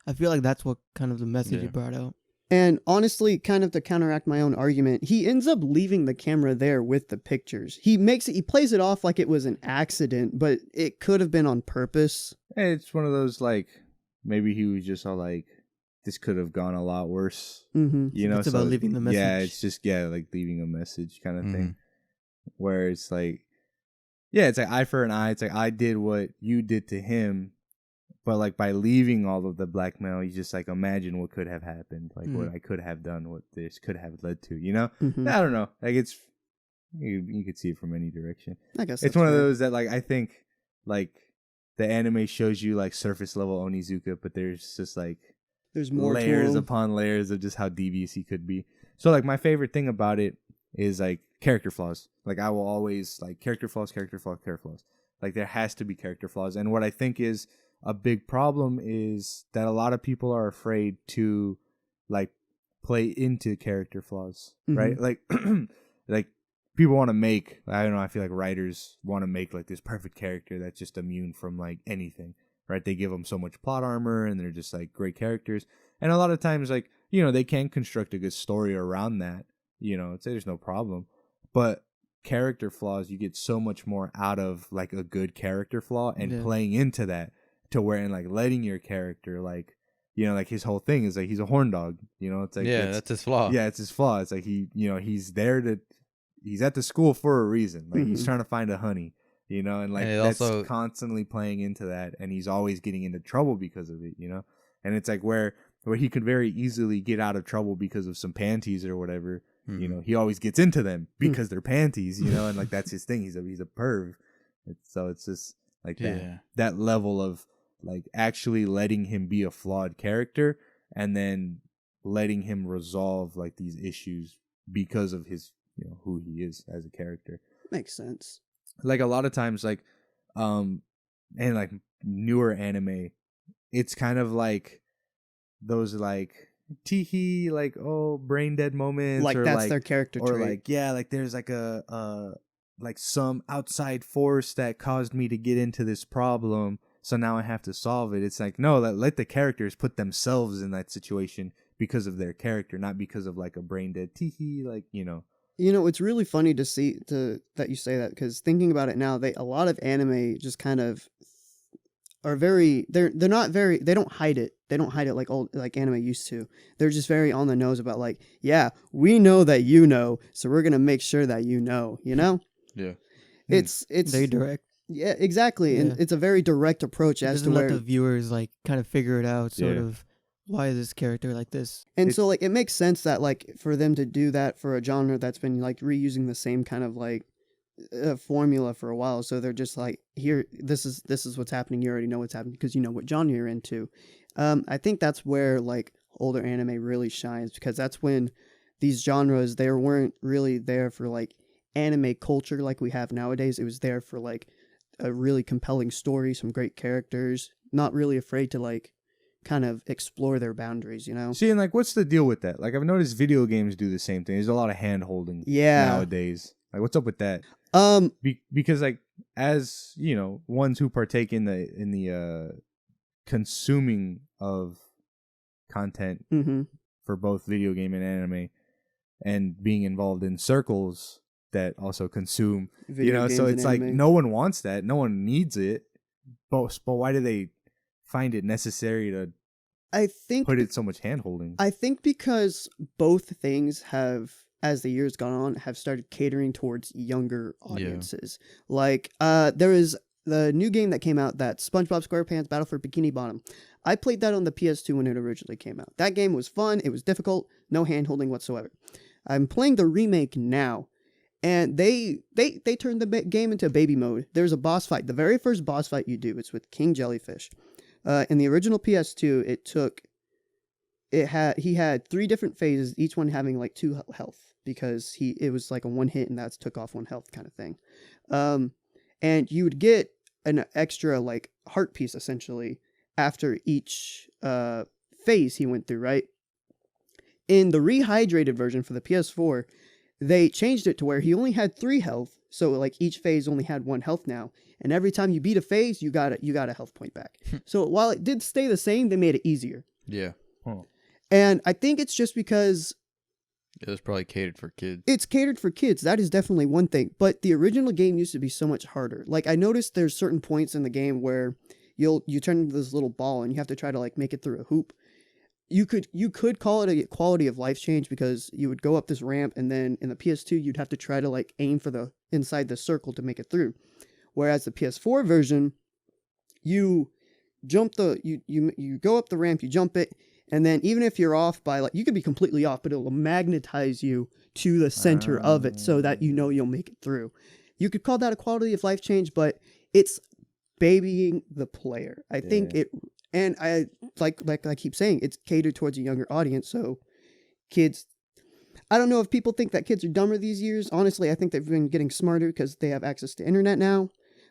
Speaker 4: I feel like that's what kind of the message
Speaker 2: Yeah.
Speaker 4: it brought out.
Speaker 3: And honestly, kind of to counteract my own argument, he ends up leaving the camera there with the pictures. He plays it off like it was an accident, but it could have been on purpose.
Speaker 1: Hey, it's one of those like maybe he was just all like, this could have gone a lot worse.
Speaker 3: Mm-hmm.
Speaker 4: It's about leaving the message.
Speaker 1: Yeah, it's just like leaving a message kind of
Speaker 2: Mm-hmm.
Speaker 1: thing. Where it's like, yeah, it's like eye for an eye. It's like I did what you did to him, but like by leaving all of the blackmail, you just like imagine what could have happened, like what I could have done, what this could have led to.
Speaker 3: Mm-hmm.
Speaker 1: I don't know. Like it's you could see it from any direction.
Speaker 3: I guess
Speaker 1: It's
Speaker 3: that's
Speaker 1: one of
Speaker 3: fair.
Speaker 1: those that like I think like the anime shows you like surface level Onizuka, but there's just like
Speaker 3: There's more
Speaker 1: layers
Speaker 3: to him.
Speaker 1: upon layers of just how devious he could be. So like my favorite thing about it is like character flaws. Like I will always like character flaws. Like there has to be character flaws. And what I think is a big problem is that a lot of people are afraid to like play into character flaws, right? Like like people want to make, I don't know, I feel like writers want to make like this perfect character that's just immune from like anything. Right, they give them so much plot armor, and they're just like great characters. And a lot of times, like they can construct a good story around that. There's no problem. But character flaws, you get so much more out of like a good character flaw and playing into that to where and like letting your character like like his whole thing is like he's a horn dog. It's like
Speaker 2: that's his flaw.
Speaker 1: Yeah, it's his flaw. It's like he's at the school for a reason. Like he's trying to find a honey. And like
Speaker 2: And
Speaker 1: that's
Speaker 2: also
Speaker 1: constantly playing into that, and he's always getting into trouble because of it, and it's like where he could very easily get out of trouble because of some panties or whatever, he always gets into them because they're panties, and like that's his thing. He's a perv. So it's just like that level of like actually letting him be a flawed character and then letting him resolve like these issues because of his who he is as a character.
Speaker 3: Makes sense.
Speaker 1: Like a lot of times like and like newer anime, it's kind of like those like teehee like brain dead moments,
Speaker 3: Like
Speaker 1: or
Speaker 3: that's
Speaker 1: like
Speaker 3: their character
Speaker 1: or
Speaker 3: trait.
Speaker 1: like like there's like a like some outside force that caused me to get into this problem, so now I have to solve it. It's like, no, let the characters put themselves in that situation because of their character, not because of like a brain dead teehee, like
Speaker 3: It's really funny to see that you say that, because thinking about it now, a lot of anime just kind of are very they're not very, they don't hide it. They don't hide it like anime used to. They're just very on the nose about like, yeah, we know that so we're gonna make sure that
Speaker 2: Yeah.
Speaker 3: It's
Speaker 4: Very direct.
Speaker 3: yeah, exactly, and
Speaker 4: Yeah.
Speaker 3: it's a very direct approach
Speaker 4: It
Speaker 3: as to
Speaker 4: doesn't let
Speaker 3: where
Speaker 4: the viewers like kind of figure it out, sort
Speaker 1: Yeah.
Speaker 4: of. Why is this character like this?
Speaker 3: And so like it makes sense that like for them to do that for a genre that's been like reusing the same kind of like formula for a while, so they're just like, here, this is what's happening, you already know what's happening because you know what genre you're into. I think that's where like older anime really shines, because that's when these genres, they weren't really there for like anime culture like we have nowadays. It was there for like a really compelling story, some great characters, not really afraid to like kind of explore their boundaries,
Speaker 1: See, and like, what's the deal with that? Like, I've noticed video games do the same thing. There's a lot of hand holding nowadays. Like, what's up with that? Because like, as ones who partake in the consuming of content for both video game and anime, and being involved in circles that also consume,
Speaker 3: video games
Speaker 1: so
Speaker 3: and
Speaker 1: it's like
Speaker 3: anime.
Speaker 1: no one wants that, no one needs it, but why do they find it necessary to
Speaker 3: I think
Speaker 1: put it so much hand holding?
Speaker 3: I think because both things have, as the years gone on, have started catering towards younger audiences. Like, there is the new game that came out, that SpongeBob SquarePants Battle for Bikini Bottom. I played that on the PS2 when it originally came out. That game was fun. It was difficult. No hand-holding whatsoever. I'm playing the remake now, and they turned the game into baby mode. There's a boss fight. The very first boss fight you do is with King Jellyfish. In the original PS2, it took he had 3 different phases, each one having like 2 health, because it was like a 1 hit and that's took off 1 health kind of thing. And you would get an extra like heart piece essentially after each phase he went through, right? In the rehydrated version for the PS4, they changed it to where he only had 3 health, so like each phase only had 1 health now, and every time you beat a phase, you got a health point back. So while it did stay the same, they made it easier.
Speaker 2: Yeah.
Speaker 1: Huh.
Speaker 3: And I think it's just because
Speaker 2: It was probably catered for kids.
Speaker 3: it's catered for kids. That is definitely one thing. But the original game used to be so much harder. Like, I noticed there's certain points in the game where you turn into this little ball and you have to try to like make it through a hoop. You could call it a quality of life change, because you would go up this ramp and then in the PS2 you'd have to try to like aim for the inside the circle to make it through. Whereas the PS4 version, you jump you go up the ramp, you jump it, and then even if you're off by like, you could be completely off, but it will magnetize you to the center of it so that you know you'll make it through. You could call that a quality of life change, but it's babying the player. I think it, and I like I keep saying, it's catered towards a younger audience. So kids, I don't know if people think that kids are dumber these years. Honestly, I think they've been getting smarter because they have access to internet now.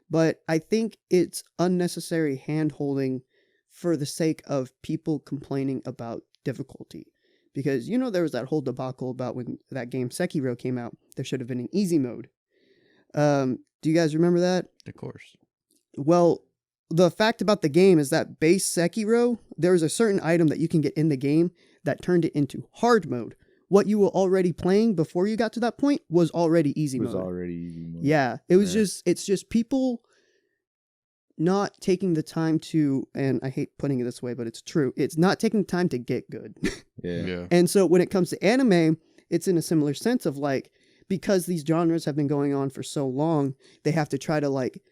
Speaker 3: But I think it's unnecessary hand-holding for the sake of people complaining about difficulty. Because, there was that whole debacle about when that game Sekiro came out. There should have been an easy mode. Do you guys remember that?
Speaker 2: Of course.
Speaker 3: Well, the fact about the game is that base Sekiro, there was a certain item that you can get in the game that turned it into hard mode. What you were already playing before you got to that point was already easy mode. Yeah, it's just people not taking the time to, and I hate putting it this way, but it's true. It's not taking time to get good.
Speaker 2: Yeah.
Speaker 3: And so when it comes to anime, it's in a similar sense of like, because these genres have been going on for so long, they have to try to like,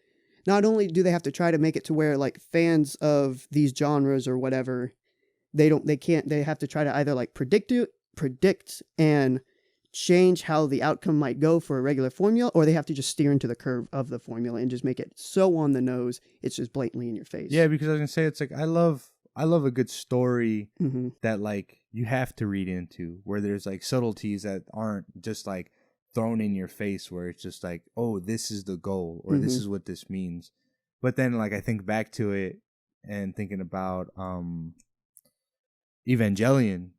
Speaker 3: not only do they have to try to make it to where like fans of these genres or whatever, they have to try to either like predict and change how the outcome might go for a regular formula, or they have to just steer into the curve of the formula and just make it so on the nose it's just blatantly in your face.
Speaker 1: Yeah, because I was gonna say, it's like I love a good story that like you have to read into, where there's like subtleties that aren't just like thrown in your face, where it's just like, oh, this is the goal, or this is what this means. But then like I think back to it and thinking about Evangelion.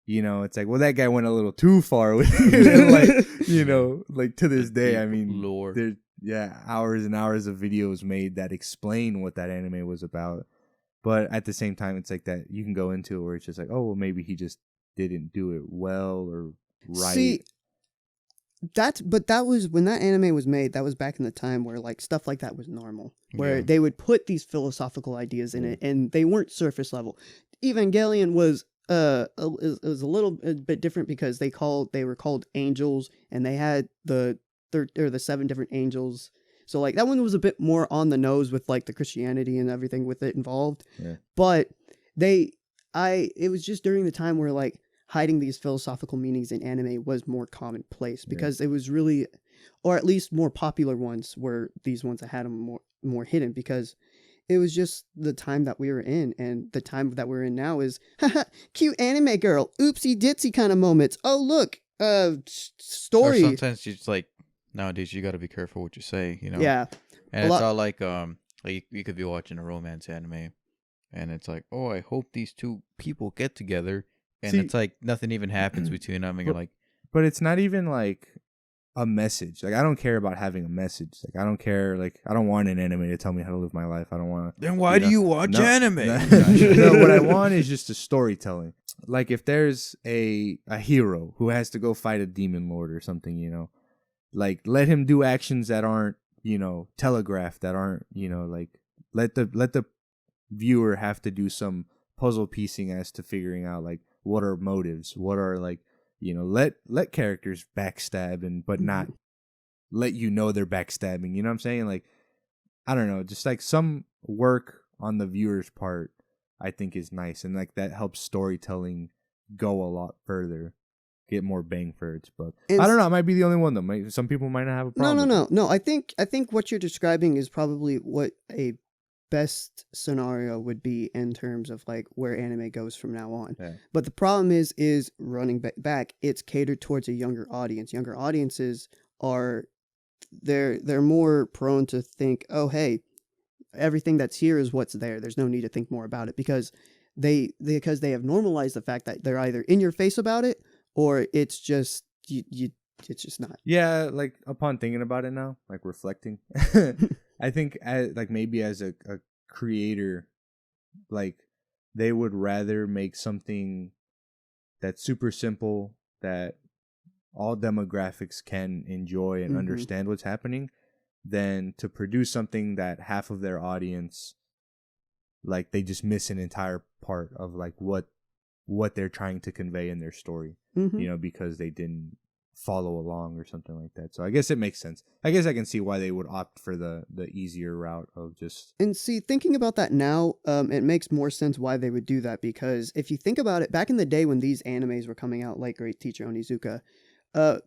Speaker 1: It's like, well, that guy went a little too far with it. Like to this day, I mean, there's hours and hours of videos made that explain what that anime was about. But at the same time, it's like that you can go into it where it's just like, oh, well, maybe he just didn't do it well or right.
Speaker 3: See, that was when that anime was made. That was back in the time where like stuff like that was normal, where they would put these philosophical ideas in it, and they weren't surface level. Evangelion was it was a little bit different because they were called angels, and they had the 7 different angels. So like that one was a bit more on the nose with like the Christianity and everything with it involved. Yeah. But it was just during the time where like hiding these philosophical meanings in anime was more commonplace, because it was really, or at least more popular ones were these ones that had them more hidden, because it was just the time that we were in, and the time that we're in now is cute anime girl, oopsie ditsy kind of moments. Oh look, story.
Speaker 2: Or sometimes you just like, nowadays you got to be careful what you say,
Speaker 3: Yeah,
Speaker 2: and it's all like you could be watching a romance anime, and it's like, oh, I hope these 2 people get together, and it's like nothing even happens between them, and you're like,
Speaker 1: but it's not even like a message. Like, I don't care about having a message. Like, I don't care. Like, I don't want an anime to tell me how to live my life. I don't want to.
Speaker 2: Then why do you watch anime?
Speaker 1: No, what I want is just a storytelling. Like, if there's a hero who has to go fight a demon lord or something, like, let him do actions that aren't, telegraphed, that aren't, like, let the viewer have to do some puzzle piecing as to figuring out, like, what are motives, what are, like, let characters backstab, but not let they're backstabbing. You know what I'm saying? Like, I don't know, just like some work on the viewer's part, I think is nice, and like that helps storytelling go a lot further, get more bang for its buck. I don't know. I might be the only one though. Some people might not have a problem.
Speaker 3: No. I think what you're describing is probably what a best scenario would be in terms of like where anime goes from now on.
Speaker 1: Yeah.
Speaker 3: But the problem is running back, it's catered towards a younger audience. Younger audiences are they're more prone to think, oh hey, everything that's here is what's there. There's no need to think more about it because they have normalized the fact that they're either in your face about it or it's just you it's just not.
Speaker 1: Yeah, like upon thinking about it now, like reflecting, I think maybe as a creator, like they would rather make something that's super simple that all demographics can enjoy and understand what's happening than to produce something that half of their audience, like they just miss an entire part of like what they're trying to convey in their story, because they didn't follow along or something like that. So I guess it makes sense. I guess I can see why they would opt for the easier route of just. And
Speaker 3: see, thinking about that now, it makes more sense why they would do that, because if you think about it, back in the day when these animes were coming out, like Great Teacher Onizuka,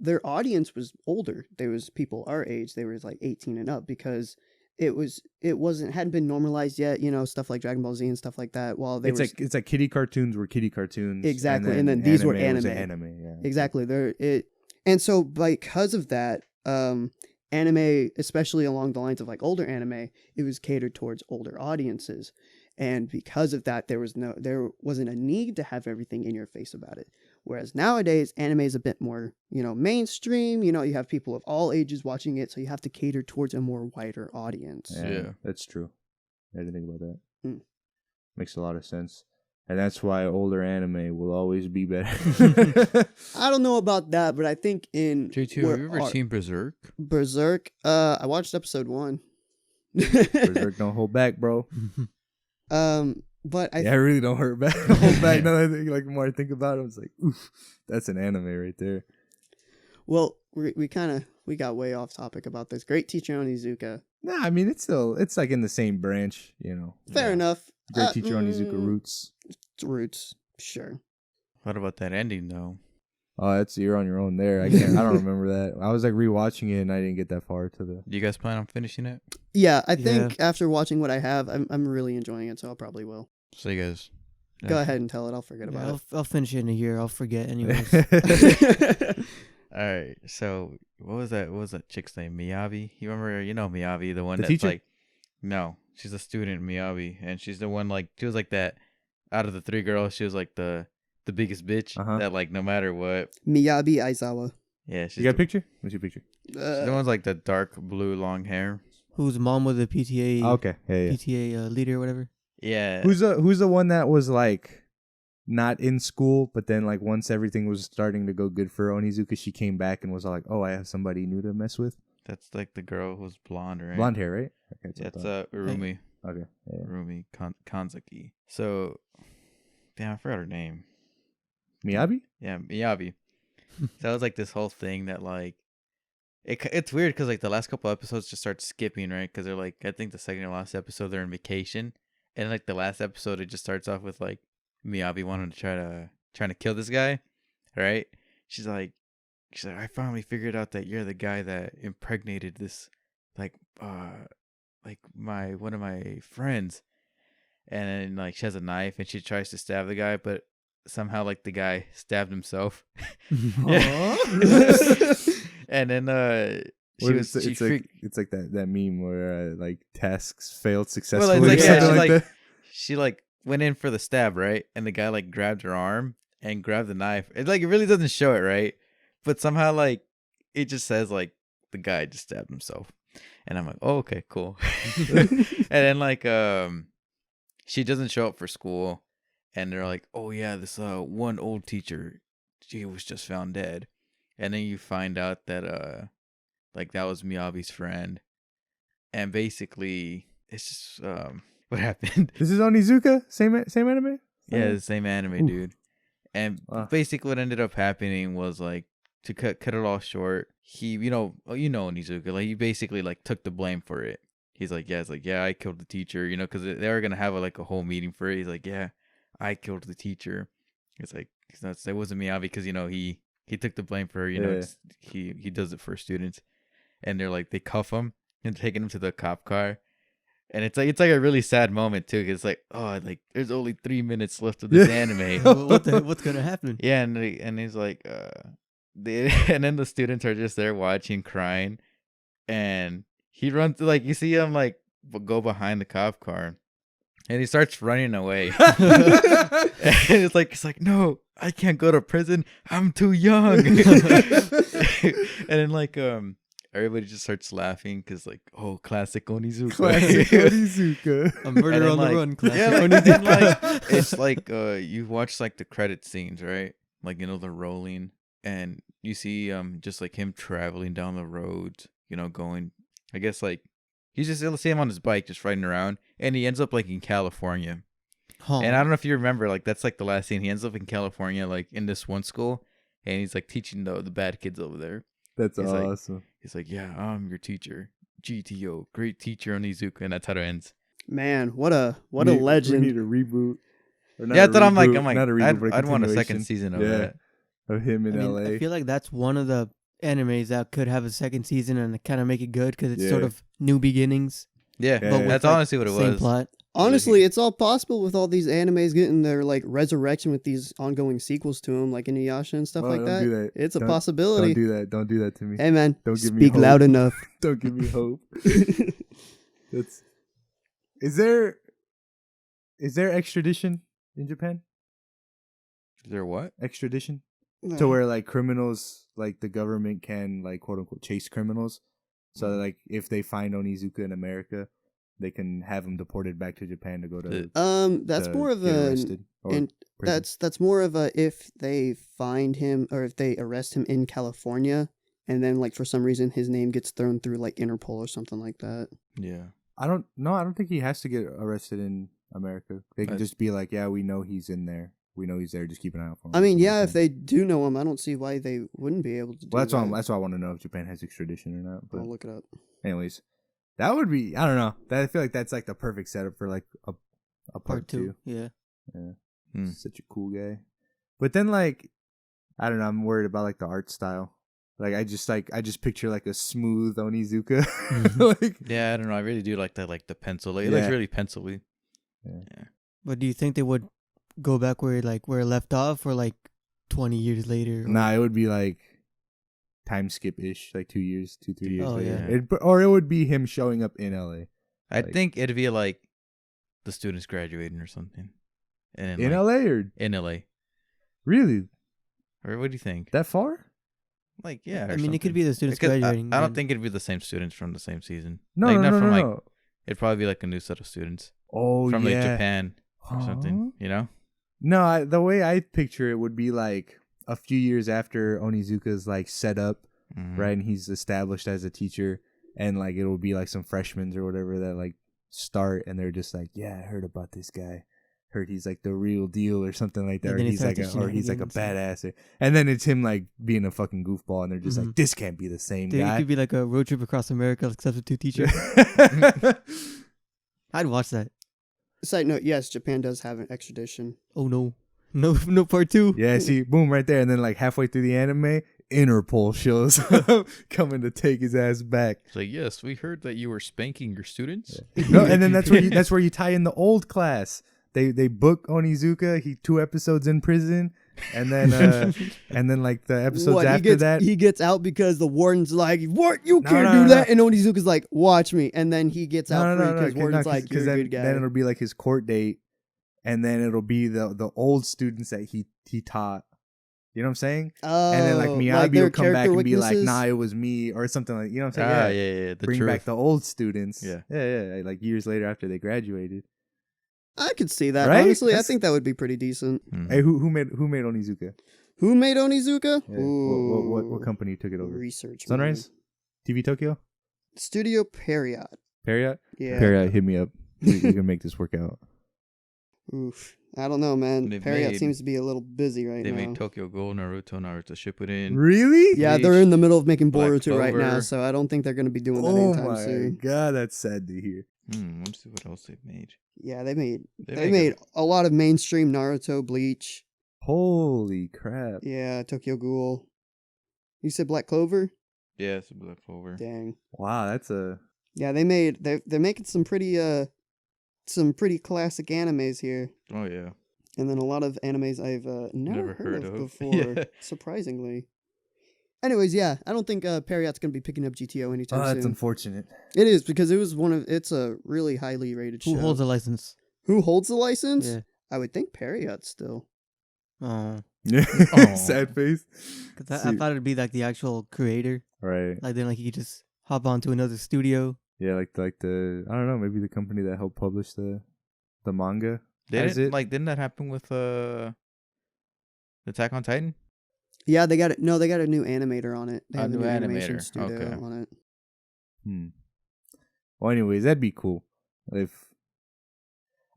Speaker 3: their audience was older. There was people our age. They were like 18 and up because hadn't been normalized yet. Stuff like Dragon Ball Z and stuff like that. While it's like
Speaker 1: kiddie cartoons were kiddie cartoons,
Speaker 3: exactly, and then these were anime.
Speaker 1: Yeah,
Speaker 3: exactly. And so because of that, anime, especially along the lines of like older anime, it was catered towards older audiences. And because of that, there wasn't a need to have everything in your face about it. Whereas nowadays, anime is a bit more, mainstream. You have people of all ages watching it, so you have to cater towards a more wider audience.
Speaker 1: Yeah. That's true. I didn't think about that. Makes a lot of sense. And that's why older anime will always be better.
Speaker 3: I don't know about that, but I think in...
Speaker 2: J2, have you ever seen Berserk?
Speaker 3: Berserk? I watched episode 1.
Speaker 1: Berserk don't hold back, bro.
Speaker 3: But I
Speaker 1: really don't hold back. Now that I think, the more I think about it, I was like, oof, that's an anime right there.
Speaker 3: Well, we got way off topic about this. Great Teacher Onizuka.
Speaker 1: Nah, I mean it's like in the same branch,
Speaker 3: Fair enough.
Speaker 1: Great Teacher Onizuka roots.
Speaker 3: Roots, sure.
Speaker 2: What about that ending though?
Speaker 1: Oh, you're on your own there. I don't remember that. I was like rewatching it and I didn't get that far to the.
Speaker 2: Do you guys plan on finishing it?
Speaker 3: Yeah, I think after watching what I have, I'm really enjoying it, so I probably will.
Speaker 2: So you guys
Speaker 3: go ahead and tell it. I'll forget about it.
Speaker 4: I'll finish it in a year. I'll forget anyways.
Speaker 2: All right. So what was that chick's name? Miyabi. You remember? Miyabi, the one
Speaker 1: the
Speaker 2: that's
Speaker 1: teacher?
Speaker 2: like. No, she's a student, Miyabi, and she's the one like she was like that. Out of the 3 girls, she was like the biggest bitch that like no matter what.
Speaker 3: Miyabi Aizawa.
Speaker 2: Yeah, she's
Speaker 1: you got a picture? What's your picture?
Speaker 2: She's the one's like the dark blue long hair.
Speaker 4: Whose mom was a PTA?
Speaker 1: Okay, yeah.
Speaker 4: PTA leader or whatever.
Speaker 2: Yeah.
Speaker 1: Who's the one that was like not in school, but then like once everything was starting to go good for Onizuka, she came back and was all like, "Oh, I have somebody new to mess with."
Speaker 2: That's like the girl who's blonde, right?
Speaker 1: Blonde hair, right? Okay,
Speaker 2: that's Urumi.
Speaker 1: Okay. Yeah.
Speaker 2: Urumi Kanzaki. So, damn, I forgot her name.
Speaker 1: Miyabi?
Speaker 2: Yeah, Miyabi. So that was like this whole thing that like, it's weird because like the last couple episodes just start skipping, right? Because they're like, I think the second or last episode they're on vacation, and like the last episode it just starts off with like Miyabi wanting to trying to kill this guy, right? She's like, I finally figured out that you're the guy that impregnated this, like one of my friends. And then like she has a knife and she tries to stab the guy, but somehow like the guy stabbed himself. And then
Speaker 1: it's like that meme where like tasks failed successfully.
Speaker 2: Well, it's
Speaker 1: like,
Speaker 2: she like went in for the stab, right? And the guy like grabbed her arm and grabbed the knife. It like it really doesn't show it, right? But somehow like it just says like the guy just stabbed himself. And I'm like, oh, okay, cool. And then like she doesn't show up for school, and they're like, oh yeah, this one old teacher, she was just found dead. And then you find out that like that was Miyabi's friend. And basically it's just what happened.
Speaker 1: This is Onizuka? Same anime?
Speaker 2: Yeah, the same anime, dude. And basically what ended up happening was like, to cut it all short, he Onizuka, like he basically like took the blame for it. He's like, yeah, I killed the teacher, because they were gonna have a whole meeting for it. He's like, yeah, I killed the teacher. It's like it wasn't Miyabi because he took the blame for her. He does it for students, and they're like they cuff him and taking him to the cop car, And it's like a really sad moment too, 'cause it's like, oh, like there's only 3 minutes left of this anime.
Speaker 4: What's gonna happen?
Speaker 2: Yeah, and he's like, and then the students are just there watching, crying, and he runs like you see him like go behind the cop car, and he starts running away. And it's like no, I can't go to prison. I'm too young. And then like everybody just starts laughing because like, oh, classic Onizuka.
Speaker 1: Classic Onizuka.
Speaker 4: A murder
Speaker 2: And
Speaker 4: on
Speaker 2: then,
Speaker 4: the
Speaker 2: like,
Speaker 4: run. Classic.
Speaker 2: Yeah, like,
Speaker 4: Onizuka.
Speaker 2: and, like, it's like you watch like the credit scenes, right? Like the rolling, and you see just like him traveling down the road, going. I guess like you'll see him on his bike just riding around, and he ends up like in California.
Speaker 4: Huh.
Speaker 2: And I don't know if you remember, like that's like the last scene. He ends up in California, like in this one school, and he's like teaching the bad kids over there.
Speaker 1: That's
Speaker 2: He's like-
Speaker 1: awesome.
Speaker 2: He's like, yeah, I'm your teacher, GTO, great teacher Onizuka, and that's how it ends.
Speaker 3: Man, what a
Speaker 1: We
Speaker 3: legend.
Speaker 1: need a reboot. Or not
Speaker 2: Yeah, I
Speaker 1: a
Speaker 2: thought I'm like,
Speaker 1: reboot, not a reboot, but
Speaker 2: I'd want a second
Speaker 1: continuation.
Speaker 2: season of
Speaker 1: Yeah.
Speaker 2: that.
Speaker 1: Of him in
Speaker 4: I mean,
Speaker 1: LA.
Speaker 4: I feel like that's one of the animes that could have a second season and kind of make it good because it's sort
Speaker 1: Yeah.
Speaker 4: of new beginnings.
Speaker 2: Yeah,
Speaker 1: Yeah,
Speaker 4: but
Speaker 1: yeah.
Speaker 4: with,
Speaker 2: that's
Speaker 4: like,
Speaker 2: honestly what it
Speaker 4: same
Speaker 2: was.
Speaker 4: plot.
Speaker 3: Honestly, it's all possible with all these animes getting their like resurrection with these ongoing sequels to them, like Inuyasha and stuff
Speaker 1: Oh,
Speaker 3: like
Speaker 1: don't
Speaker 3: that.
Speaker 1: do that.
Speaker 3: It's a
Speaker 1: Don't-
Speaker 3: possibility.
Speaker 1: Don't do that to me.
Speaker 3: Hey man,
Speaker 1: Don't give me
Speaker 3: speak
Speaker 1: hope.
Speaker 3: loud enough.
Speaker 1: Don't give me hope. That's. Is there extradition in Japan?
Speaker 2: Is there what?
Speaker 1: Extradition to where like criminals, like the government can like quote unquote chase criminals. So like if they find Onizuka in America, they can have him deported back to Japan to go to.
Speaker 3: That's
Speaker 1: to
Speaker 3: more of
Speaker 1: get
Speaker 3: a
Speaker 1: arrested or
Speaker 3: and
Speaker 1: prison.
Speaker 3: that's more of a if they find him or if they arrest him in California and then like for some reason his name gets thrown through like Interpol or something like that.
Speaker 2: Yeah.
Speaker 1: I don't think he has to get arrested in America. They can just be like, yeah, we know he's in there. We know he's there. Just keep an eye out for him.
Speaker 3: I mean,
Speaker 1: Something
Speaker 3: yeah,
Speaker 1: like
Speaker 3: if
Speaker 1: that.
Speaker 3: they do know him, I don't see why they wouldn't be able to do
Speaker 1: Well,
Speaker 3: that.
Speaker 1: that's why I want to know if Japan has extradition or not. But
Speaker 3: I'll look it up.
Speaker 1: anyways, that would be, I don't know. I feel like that's like the perfect setup for like a part two.
Speaker 4: Yeah.
Speaker 1: Yeah. Such a cool guy. But then like, I don't know. I'm worried about like the art style. Like I just picture like a smooth Onizuka. Like
Speaker 2: Yeah, I don't know. I really do like that, like the pencil. Like, it
Speaker 1: Yeah.
Speaker 2: looks really pencil-y.
Speaker 1: Yeah.
Speaker 4: But do you think they would go back where it left off or like 20 years later? Or...
Speaker 1: Nah, it would be like time skip ish, like 3 years
Speaker 4: Oh,
Speaker 1: later.
Speaker 2: yeah.
Speaker 1: Or it would be him showing up in LA.
Speaker 2: I
Speaker 1: Like-
Speaker 2: think it'd be like the students graduating or something. And
Speaker 1: In
Speaker 2: like,
Speaker 1: LA or
Speaker 2: in LA.
Speaker 1: really
Speaker 2: Or what do you think?
Speaker 1: that far?
Speaker 2: Like, yeah.
Speaker 4: I
Speaker 2: or
Speaker 4: mean, it could
Speaker 2: something.
Speaker 4: be the students
Speaker 2: Because
Speaker 4: graduating.
Speaker 2: I don't
Speaker 4: and-
Speaker 2: think it'd be the same students from the same season.
Speaker 1: No,
Speaker 2: like,
Speaker 1: no,
Speaker 2: not
Speaker 1: no,
Speaker 2: from
Speaker 1: no,
Speaker 2: like,
Speaker 1: no.
Speaker 2: it'd probably be like a new set of students
Speaker 1: Oh
Speaker 2: from
Speaker 1: yeah.
Speaker 2: like Japan or something, you know?
Speaker 1: No, the way I picture it would be like a few years after Onizuka's like set up,
Speaker 2: Mhm.
Speaker 1: right, and he's established as a teacher, and like it will be like some freshmen or whatever that like start, and they're just like, yeah, I heard about this guy, heard he's like the real deal or something like that,
Speaker 4: And
Speaker 1: or
Speaker 4: then it
Speaker 1: he's like
Speaker 4: starts
Speaker 1: a,
Speaker 4: the
Speaker 1: or he's like a
Speaker 4: shenanigans.
Speaker 1: badass, and then it's him like being a fucking goofball, and they're just like,
Speaker 4: Mhm.
Speaker 1: this can't be the same
Speaker 4: Dude, it
Speaker 1: guy.
Speaker 4: could be like a road trip across America, like substitute teacher. I'd watch that.
Speaker 3: Side note, yes, Japan does have an extradition.
Speaker 4: Oh no. No part 2.
Speaker 1: Yeah, see, boom, right there, and then like halfway through the anime, Interpol shows up, coming to take his ass back.
Speaker 2: It's like, yes, we heard that you were spanking your students.
Speaker 1: No, and then that's where you tie in the old class. They book Onizuka. He 2 episodes in prison, and then like the episodes
Speaker 3: What,
Speaker 1: after that.
Speaker 3: he gets out because the warden's like, "What? You
Speaker 1: No,
Speaker 3: can't
Speaker 1: no,
Speaker 3: do
Speaker 1: no,
Speaker 3: that." And Onizuka's like, "Watch me." And then he gets out free because
Speaker 1: 'cause-
Speaker 3: warden's like, "You're a
Speaker 1: then,
Speaker 3: good guy."
Speaker 1: then it'll be like his court date, and then it'll be the old students that he taught. You know what I'm saying?
Speaker 3: Oh,
Speaker 1: And then like Miyagi
Speaker 3: their
Speaker 1: will come back
Speaker 3: character
Speaker 1: and be like,
Speaker 3: weaknesses?
Speaker 1: "Nah, it was me," or something like, you know what I'm
Speaker 2: Ah,
Speaker 1: saying?
Speaker 2: yeah. The
Speaker 1: Bring
Speaker 2: truth.
Speaker 1: back the old students.
Speaker 2: Yeah.
Speaker 1: yeah. Like years later after they graduated.
Speaker 3: I could see that.
Speaker 1: Right?
Speaker 3: Honestly, I
Speaker 1: That's-
Speaker 3: think that would be pretty decent.
Speaker 2: Mhm.
Speaker 1: Hey, who made Onizuka?
Speaker 3: Who made Onizuka?
Speaker 1: Yeah.
Speaker 3: Ooh,
Speaker 1: What company took it over?
Speaker 3: Research.
Speaker 1: Sunrise? TV Tokyo?
Speaker 3: man. Studio Period.
Speaker 1: Perriott?
Speaker 3: Yeah.
Speaker 1: Perriott, hit me up. We can make this work out.
Speaker 3: Oof. I don't know, man.
Speaker 2: They've
Speaker 3: Period
Speaker 2: made-
Speaker 3: seems to be a little busy right
Speaker 2: They
Speaker 3: now.
Speaker 2: made Tokyo Ghoul, Naruto Shippuden.
Speaker 1: Really?
Speaker 3: Yeah,
Speaker 2: Bleach,
Speaker 3: they're in the middle of making
Speaker 2: Black
Speaker 3: Boruto right now,
Speaker 2: Clover.
Speaker 3: so I don't think they're going to be doing that
Speaker 1: Oh
Speaker 3: anytime
Speaker 1: my
Speaker 3: soon.
Speaker 1: god, that's sad to hear.
Speaker 2: Let's see what else they've made.
Speaker 3: Yeah, they made
Speaker 2: They
Speaker 3: made a lot of mainstream Naruto, Bleach.
Speaker 1: Holy crap.
Speaker 3: Yeah, Tokyo Ghoul. You said Black Clover?
Speaker 2: Yeah, it's a Black Clover.
Speaker 3: Dang.
Speaker 1: Wow, that's a
Speaker 3: Yeah, they're making some pretty classic animes here,
Speaker 2: Oh yeah.
Speaker 3: and then a lot of animes I've never heard of before.
Speaker 2: Yeah.
Speaker 3: Surprisingly. Anyways, yeah, I don't think Periot's gonna be picking up GTO anytime
Speaker 1: That's
Speaker 3: soon.
Speaker 1: unfortunate.
Speaker 3: It is because it's a really highly rated show.
Speaker 4: Who holds the license?
Speaker 3: Who holds the license?
Speaker 4: Yeah.
Speaker 3: I would think Periot still.
Speaker 4: Oh,
Speaker 2: Oh.
Speaker 1: Sad face.
Speaker 4: because I thought it'd be like the actual creator.
Speaker 1: Right.
Speaker 4: Like then, like he could just hop onto another studio.
Speaker 1: Yeah, like the I don't know, maybe the company that helped publish the manga. Has
Speaker 2: Didn't
Speaker 1: it?
Speaker 2: like didn't that happen with Attack on Titan?
Speaker 3: Yeah, they got it. No, they got a new animator on it. They
Speaker 2: A
Speaker 3: have a
Speaker 2: new
Speaker 3: new animation
Speaker 2: animator,
Speaker 3: studio
Speaker 2: okay.
Speaker 3: on it.
Speaker 1: Well, anyways, that'd be cool if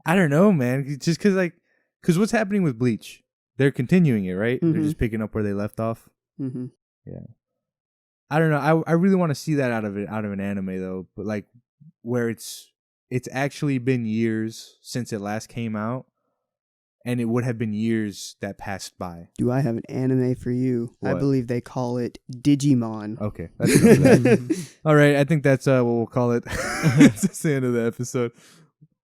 Speaker 1: I don't know, man. Just because what's happening with Bleach? They're continuing it, right? They're
Speaker 3: Mhm.
Speaker 1: just picking up where they left off.
Speaker 3: Mm-hmm.
Speaker 1: Yeah. I don't know. I really want to see that out of an anime though, but like where it's actually been years since it last came out, and it would have been years that passed by.
Speaker 3: Do I have an anime for you? I
Speaker 1: What?
Speaker 3: believe they call it Digimon.
Speaker 1: Okay, that's enough of that. All right, I think that's what we'll call it. It's the end of the episode.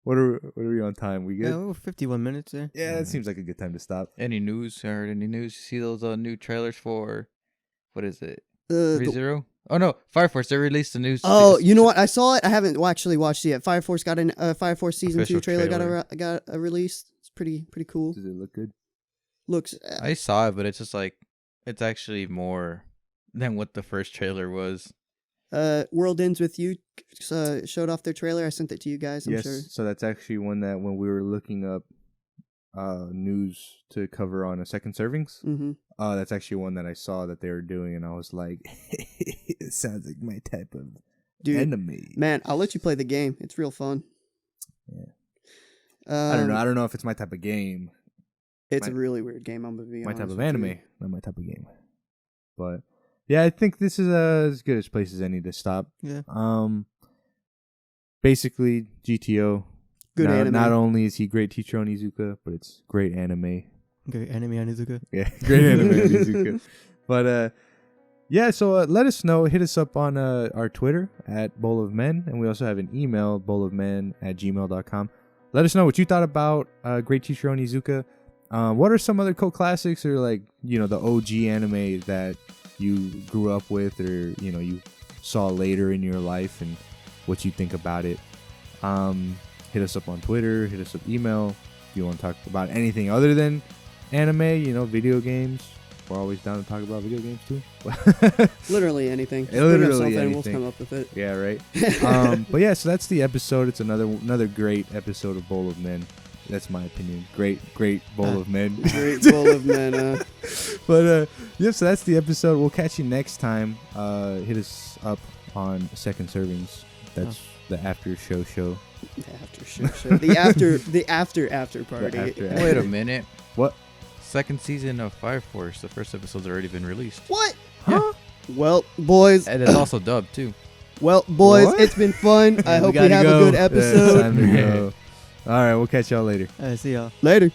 Speaker 1: What are we on time? We
Speaker 4: Yeah,
Speaker 1: good?
Speaker 4: we're 51 minutes there.
Speaker 1: Yeah, that seems like a good time to stop.
Speaker 2: Any news? I heard any news? You see those new trailers for what is it?
Speaker 3: The-
Speaker 2: 3-0? Oh no, Fire Force. They released the news.
Speaker 3: Oh, you know what? I saw it. I haven't actually watched it yet. Fire Force got a Fire Force season
Speaker 2: Official
Speaker 3: 2 trailer,
Speaker 2: trailer.
Speaker 3: got a release. It's pretty cool.
Speaker 1: Does it look good?
Speaker 3: Looks
Speaker 2: I saw it, but it's just like it's actually more than what the first trailer was.
Speaker 3: World Ends With You showed off their trailer. I sent it to you guys, I'm
Speaker 1: yes.
Speaker 3: sure.
Speaker 1: So that's actually one that when we were looking up news to cover on a second servings,
Speaker 3: Mm-hmm.
Speaker 1: that's actually one that I saw that they were doing, and I was like, it sounds like my type of enemy.
Speaker 3: Man, I'll let you play the game. It's real fun.
Speaker 1: Yeah. I don't know. I don't know if it's my type of game.
Speaker 3: It's a really weird game. I'm gonna be
Speaker 1: My
Speaker 3: honest
Speaker 1: type of
Speaker 3: with
Speaker 1: anime,
Speaker 3: you.
Speaker 1: not my type of game. But yeah, I think this is as good a place as any to stop.
Speaker 4: Yeah.
Speaker 1: Basically GTO.
Speaker 3: Good anime.
Speaker 1: Not only is he great teacher Onizuka, but it's great anime.
Speaker 4: Great anime Onizuka.
Speaker 1: Yeah, great anime Onizuka. But yeah, so let us know. Hit us up on our Twitter at bowlofmen, and we also have an email, bowlofmen@gmail.com. Let us know what you thought about Great Teacher Onizuka. What are some other cult classics or like, the OG anime that you grew up with or, you saw later in your life and what you think about it. Hit us up on Twitter, hit us up email. If you want to talk about anything other than anime, video games. We're always down to talk about video games too.
Speaker 3: Literally anything. Just
Speaker 1: Literally
Speaker 3: bring up something,
Speaker 1: anything.
Speaker 3: we'll come up with it.
Speaker 1: Yeah, right. But yeah, so that's the episode. It's another great episode of Bowl of Men. That's my opinion. Great Bowl of Men.
Speaker 3: Great bowl of men.
Speaker 1: But yeah, so that's the episode. We'll catch you next time. Hit us up on second servings. That's the after show.
Speaker 3: The after show. The after party.
Speaker 1: after.
Speaker 2: Wait a minute.
Speaker 1: What?
Speaker 2: Second season of Fire Force. The first episode's already been released.
Speaker 3: What?
Speaker 1: Huh?
Speaker 3: Well, boys.
Speaker 2: And it's also dubbed too.
Speaker 3: Well, boys,
Speaker 1: What?
Speaker 3: it's been fun. I hope we
Speaker 4: gotta
Speaker 3: have
Speaker 4: go.
Speaker 3: a good
Speaker 1: Yeah, it's
Speaker 3: episode.
Speaker 1: time to go. All right, we'll catch y'all later.
Speaker 4: See y'all.
Speaker 3: Later.